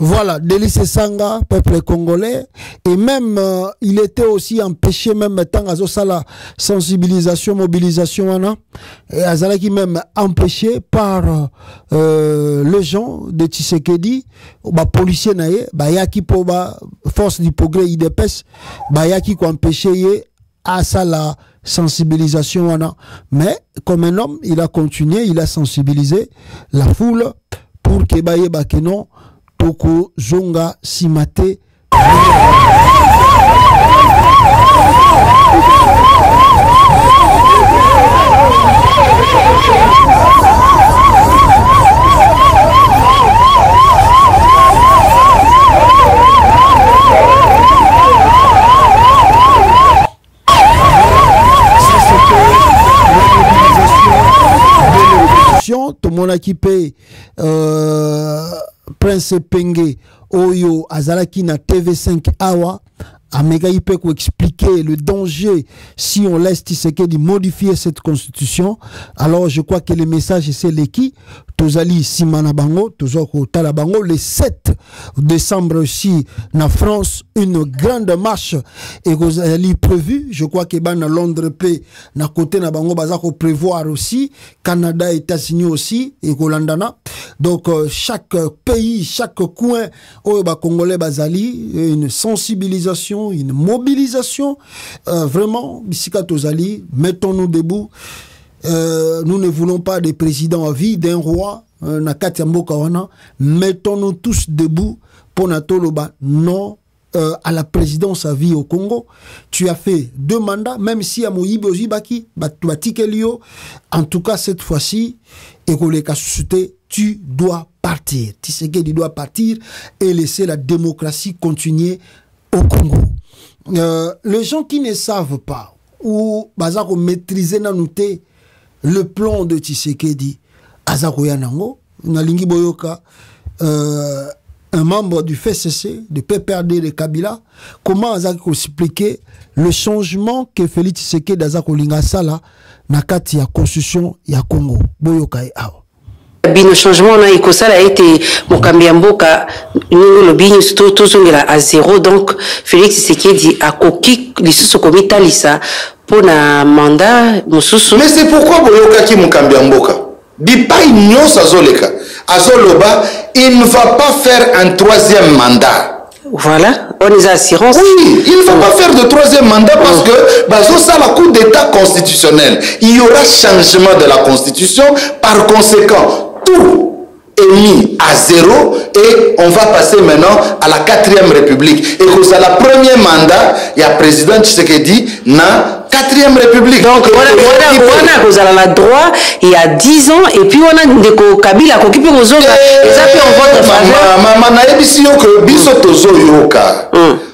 Voilà, Délice Sanga, peuple congolais, et même il était aussi empêché même tant à la sensibilisation, mobilisation, et Azalaki même empêché par les gens de Tshisekedi, bah policier naé, bah yaki pour bah force du progrès IDPS, bah yaki ko empêché à ça la sensibilisation, mais comme un homme, il a continué, il a sensibilisé la foule pour que bah non. Toko Zonga Simate. Tout le monde a équipé Prince Penge Oyo Azalaki na TV5 Awa Amega Ipe pour expliquer le danger si on laisse Tshisekedi modifier cette constitution. Alors je crois que le message c'est l'équipe Tozali Simana Bango, Tozoko Talabango, le 7 décembre aussi, en France, une grande marche est prévue. Je crois que dans Londres, na côté na Bango, Bazako prévoir aussi, Canada, États-Unis aussi, et Golandana. Donc, chaque pays, chaque coin, au Congolais Bazali, une sensibilisation, une mobilisation, vraiment, Bissika Tozali, mettons-nous debout. Nous ne voulons pas des présidents à vie, d'un roi, mettons-nous tous debout pour Natoloba, non à la présidence à vie au Congo. Tu as fait 2 mandats, même si à Moïbe Ozibaki, en tout cas cette fois-ci, tu dois partir. Tshisekedi doit partir et laisser la démocratie continuer au Congo. Les gens qui ne savent pas ou bazako maîtriser nanouté le plan de Tshisekedi, Azakoya Nango, Nalingi Boyoka, un membre du FCC, de PPRD de Kabila, comment Azako expliquer le changement que Félix Tshisekedi Azako Linga Sala, Nakati ya constitution ya Congo, Boyoka et Awa. Bino changement na ikosala a été mokambi mboka nous le bino tout zongela à 0 donc Félix Tshisekedi a koki lisusu komita lisa pour na mandat mususu. Mais c'est pourquoi boyoka ki mokambi mboka bipai nyonso azoleka azoloba il ne va pas faire un 3e mandat. Voilà On les assurances. Oui, il ne faut pas faire de troisième mandat parce que ça la coup d'état constitutionnel. Il y aura changement de la constitution. Par conséquent, tout est mis à zéro et on va passer maintenant à la 4e République. Et que c'est le premier mandat, il y a président Tshisekedi na 4e République. Donc, on a la droit il y a 10 ans et puis on a des Kabila qui occupent aux autres. Et ça fait en votre faveur. Maman, na ebisi yo que biso tozo yoka.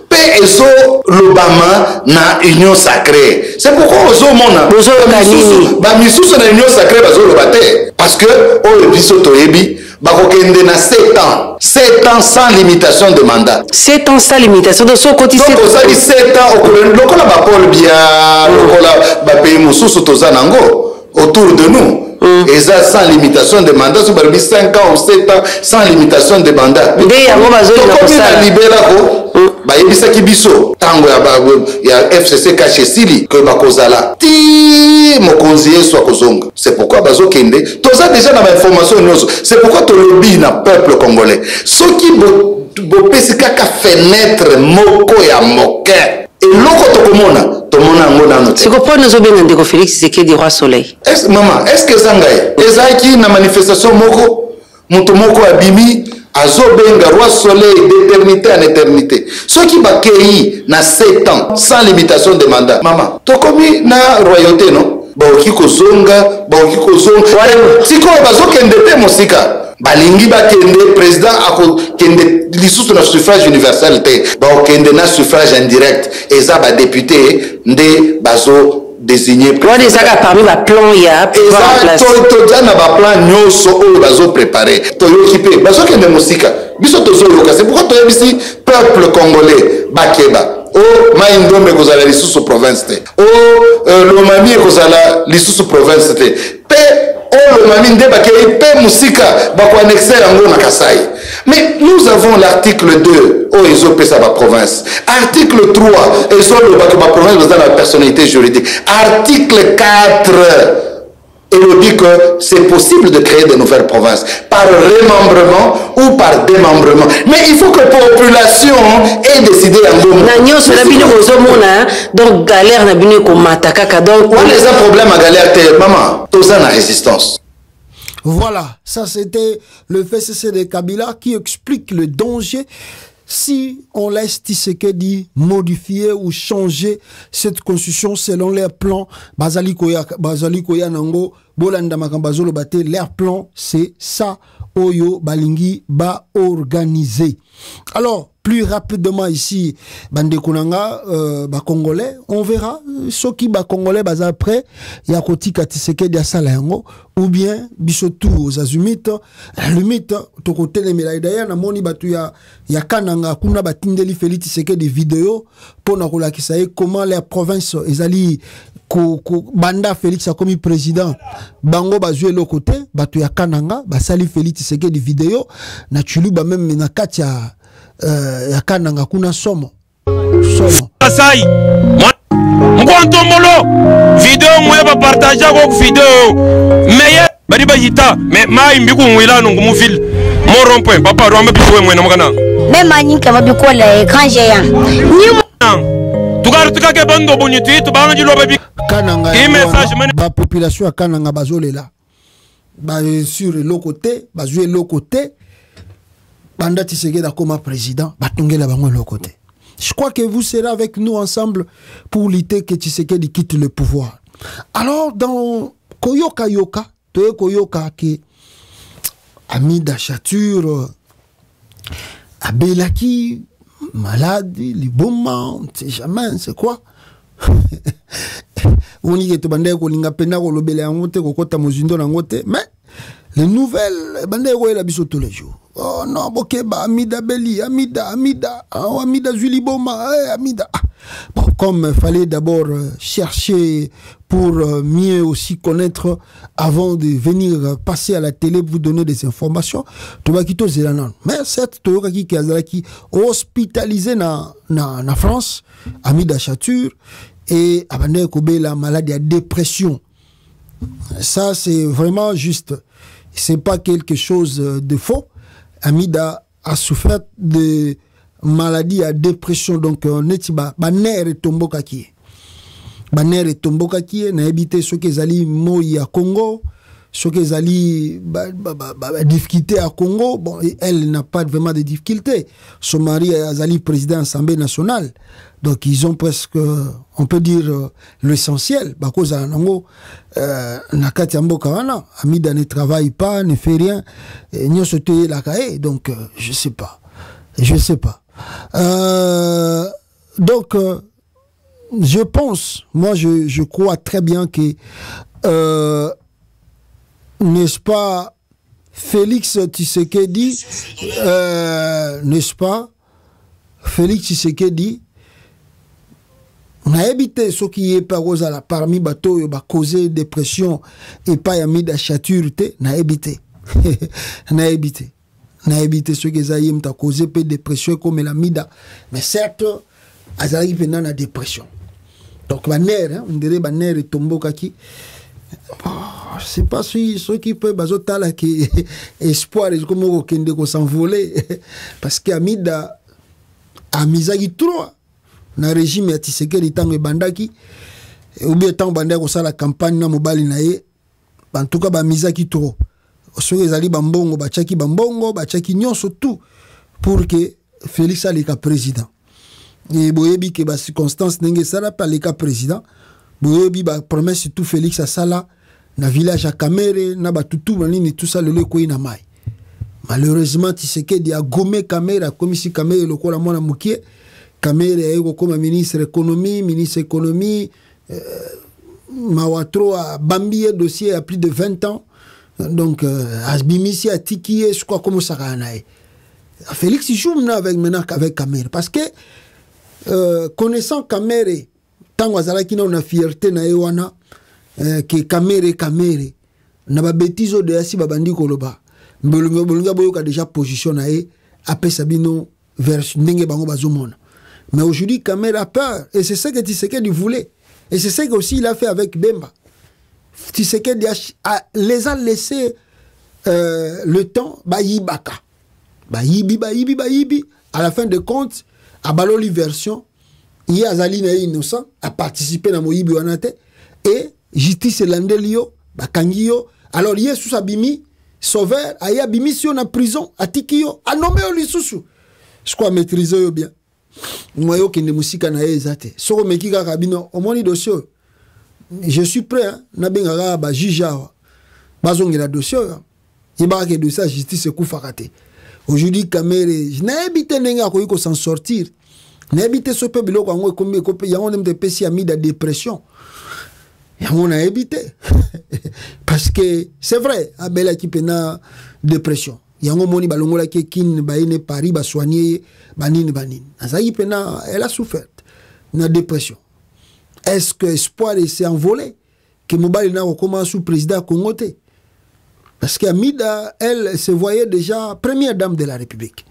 Pe ezo l'Obama na union sacrée. C'est pourquoi ozo mona. Ozo kanini. Ba misusu na union sacrée bazo lobate. Parce que o biso toyebi. Bakokende na 7 ans. 7 ans sans limitation de mandat. 7 ans sans limitation de son côté. Donc, ça dit 7 ans, lokola ba Paul Biya, lokola ba pays mususu tozanango autour de nous. Et ça sans limitation de mandat, sur 5 ans ou 7 ans sans limitation de mandat. Donc, comme il a libéré, bah yebisaki biso tango ya FCC caché sili que bakozala ti mokonzi yeso akozonga. C'est pourquoi bazo kende toza déjà dans l'information nyonso. C'est pourquoi to lobby na peuple congolais soki bo pesi kaka fenêtre moko ya moke et loko tokomona tomona ngona note. C'est pourquoi nous obéissons ndeko Félix Tshisekedi roi soleil. Est-ce maman est-ce que sangai ezaki na manifestation moko muto moko abimi azobenga roi soleil d'éternité en éternité. Ceux qui bakei na 7 ans sans limitation de mandat. Maman, tokomi na royauté non? Baoki kozonga, baoki kozonga. Siko bazokende te mosika. Balingi bakende président akokende lisusu na suffrage universel te. Baokende na suffrage indirect. Eza ba député nde bazo désigné parmi ma plan il y a plan nyoso o bazo préparé to yokipe bazo kende musika biso tozo yoka. C'est pourquoi to yebisi peuple congolais bakeba o maindombe kozala lisusu province te o lomami kozala lisusu province te pe o lomami nde bakei pe musika bako annexer yango na Kasai. Mais nous avons l'article 2 au Ezopesa ba province, article 3 Ezolo ba province dans la personnalité juridique, article 4 et on dit que c'est possible de créer de nouvelles provinces par remembrement ou par démembrement. Mais il faut que la population ait décidé en gros. Donc galère na bino ko mataka donc on les a problème à galère maman, tout ça na résistance. Voilà, ça c'était le FCC de Kabila qui explique le danger si on laisse Tshisekedi modifier ou changer cette constitution selon leur plan. Bazali Koya Nango, Bolanda Makambazolo Bate, leur plan c'est ça, Oyo Balingi ba organisé. Alors, plus rapidement ici, Bande Kunanga, Congolais, on verra ceux qui Congolais baza après, Yakoti Tshisekedi Asalayango, ou bien Bisotou aux Azumites, limite, to côté les médailles d'ailleurs, na moni batu ya Kananga, kuna batindeli Félix Tshisekedi vidéo, pour na kola kisaye, comment les provinces, ezali, Banda Félix a commis président, Bango bazoué le côté, batu ya Kananga, basali Félix Tshisekedi vidéo, na chulu ba même na katia, ya Kananga kuna somo Kasai mkonto molo video mwe ba partager ko video mais bari ba yita mais mai mbiku mwila no ngumufil mo rompoint papa ro ambi ko mwe na makana mais mani ka ba ko la écran géant ni tukar tukake bando boniti to ba ngi lo ba bi Kananga ba population ya Kananga bazolela ba sur le côté ba jouer le côté Banda Tshisekedi comme président, batongela bango le côté. Je crois que vous serez avec nous ensemble pour lutter que Tshisekedi quitte le pouvoir. Alors dans Koyoka Yoka, Toye Koyoka qui Amida Chature, Abelaki, malade, Liboma, on ne sait jamais, c'est quoi? On y est bandé ko linga pena ko lobele angote ko kota mozindo nangote, mais les nouvelles bandé ko la biso tous les jours. Oh non, Bokeba, Amida Beli, Amida, oh, Amida Zuliboma, Amida. Bon, comme il fallait d'abord chercher pour mieux aussi connaître avant de venir passer à la télé, vous donner des informations, Tobakito Zelanan. Mais cette Toyokaki qui hospitalisé na France, Amida Chature, et Abane Kobe, la maladie à dépression. Ça, c'est vraiment juste. C'est pas quelque chose de faux. Amida a souffert de maladie à dépression donc neti ba nerf tomboka ki banere tomboka ki na habité ce que zali moi à Congo, ce que zali difficulté à Congo. Bon, elle n'a pas vraiment de difficultés. Son mari est zali président de l'Assemblée nationale, donc ils ont presque, on peut dire l'essentiel. Bako za nango na kati mboka wana Amida ne travaille pas, ne fait rien, nyoso te la kae, donc je sais pas. Donc je pense, moi je crois très bien que n'est-ce pas Félix Tshisekedi n'est-ce pas Félix Tshisekedi n'a évité ce qui est parmi bateau ba causer dépression et pas y mis d'achaturité n'a évité n'a évité ce que ça y est causé peu dépression comme la mida, mais certes azali pendant la dépression. Donc banner on dirait banner tombo kaki. Je sais pas si ceux qui peuvent bazotala qui espoir et comme au kende ko s'envoler parce que amida amizaki trop na régime ya Tshisekedi tango bandaki ou bien tango bandaki ko sala campagne na mobali na ye en tout cas ba mizaki trop ceux ezali bambongo bachaki nyonso tout pour que Félix aleka président. Et boyebi que ba circonstance nenge sala pa leka président boyebi ba promesse tout Félix a sala na village à Kamere na batutu nini tout ça le ko ina mai. Malheureusement Tshisekedi a gommé Kamere comme si Kamere le ko la mona mukie Kamere eko comme ministre économie Mawatro a bambié dossier à plus de 20 ans. Donc Asbimisi a tikié je crois comment ça ganae. Félix il joue maintenant avec Kamere parce que connaissant Kamere tango azalaki na fierté na ewana que Kamere na ba bêtises de asi babandi koloba bolunga boyoka déjà position na e après Sabino vers ndenge bango bazomona. Mais aujourd'hui Kamere a peur et c'est ça que Tshisekedi voulait et c'est ça que aussi il a fait avec Bemba. Tshisekedi les a laissé le temps bayibaka bayibi à la fin de compte à baloli version il y a Zalina innocent a participé dans Moyibi Wanate et justice landelio bakangio alors il est sous abimi sauveur aya bimi si on a prison a tikio a nommé lisusu je crois maîtriser yo bien moyo kende musika na ezate soko mekika kabino omoni dossier je suis prêt na benga ba juge bazongela dossier yeba ke dossier justice kufakate aujourd'hui Kamere na ebité nenga ko s'en sortir na ebité ce peuple biloko ngo kombe ko yango dem de pesi ami de dépression yango na ebité parce que c'est vrai abela ki pena dépression yango moni balongola ke kin ba ine Paris ba soigner banini azaki pena elle a souffert na dépression. Est-ce que espoir s'est envolé que Mobali n'a commencé sous président Congoté? Parce qu'Amida, elle se voyait déjà première dame de la République.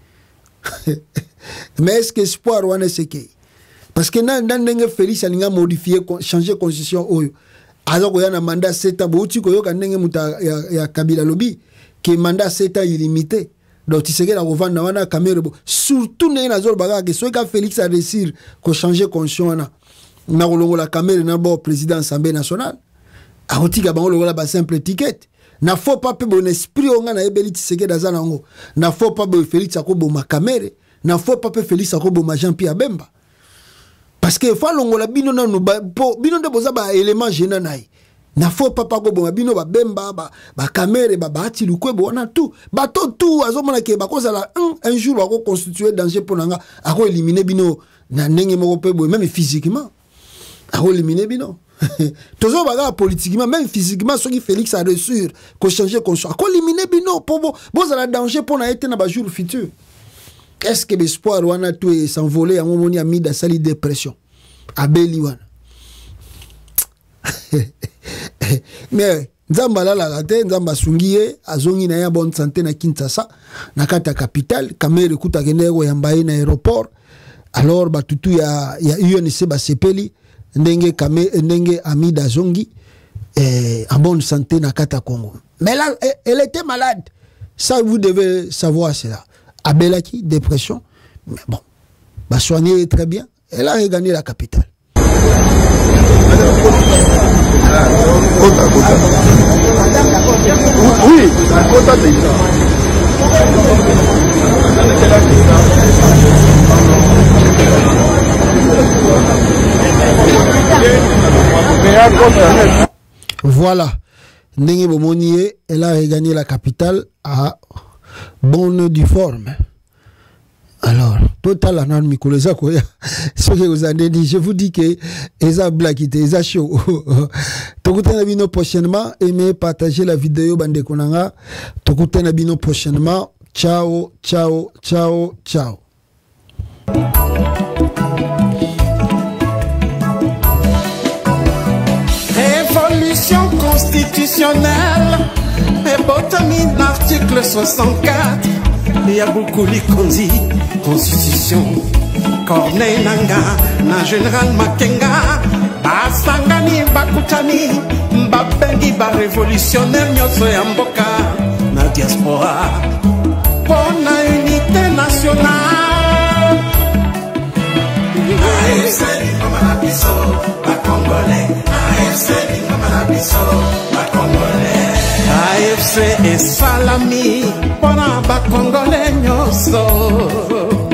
Mais est-ce que espoir ou est-ce que parce que dans Félix a modifié, changé la constitution. Alors qu'il y a un mandat 7 ans, il y a Kabila Lobby qui est mandat 7 ans illimité. Donc tu sais que la revente na Kamere surtout na zone baga que soit Félix a réussi que changer constitution na la Kamere na bon président Assemblée nationale a otika bango lokola ba simple ticket na faut pas pe bon esprit on na ebeli Tshisekedi dazana ngo na faut pas be Félix akobo ma Kamere na faut pas pe Félix akobo ma Jean-Pierre Bemba parce que faut longola bino na no bino de boza ba élément gênant nai na faut pas ko bon bino ba Bemba ba Kamere ba ati lukwebo na tout bato tout azomona ke ba kozala un jour ba ko constituer danger pour nanga ako éliminer bino na ndenge moko pe bo même physiquement ako éliminer bino toujours baga politiquement même physiquement ce qui Félix a reçu ko changer conscience ako éliminer bino pour bozala danger pour na été na ba jour futur. Est-ce que l'espoir wana tout s'envoler en moni ami da sali dépression abeli wana mais nzamba la rate nzamba sungiye azongi na ya bonne santé na Kinshasa na kata capitale Kamere kuta keneko ya mbaye na aéroport alors batutu ya UNC ba sepeli ndenge Amida zongi en bonne santé na kata Congo. Mais là elle était malade, ça vous devez savoir cela. Abelaki dépression, mais bon bah soigner très bien. Elle a regagné la capitale. Oui, voilà. Ndenge Bomonié, elle a regagné la capitale à bonne du forme. Alors, total la norme Mikoleza Koya. Ce que vous avez dit, je vous dis que Eza Blackité, Eza Show. Tokutana bino prochainement, aimez partager la vidéo bande konanga. Tokutana bino prochainement. Ciao, ciao, ciao, ciao. Révolution constitutionnelle, et botamine l'article 64. Yaboukuli Konzi, Constitution. Corneille Nanga, na Général Makenga. Basangani, Bakutani, Mbabengi, ba révolutionnaire, Nyoso Yamboka, na diaspora. Pour la unité nationale. AFC, Mamanabiso, la Congolais. AFC, Mamanabiso, la Congolais. AFC et Salami, pour la Congolais, Nyoso.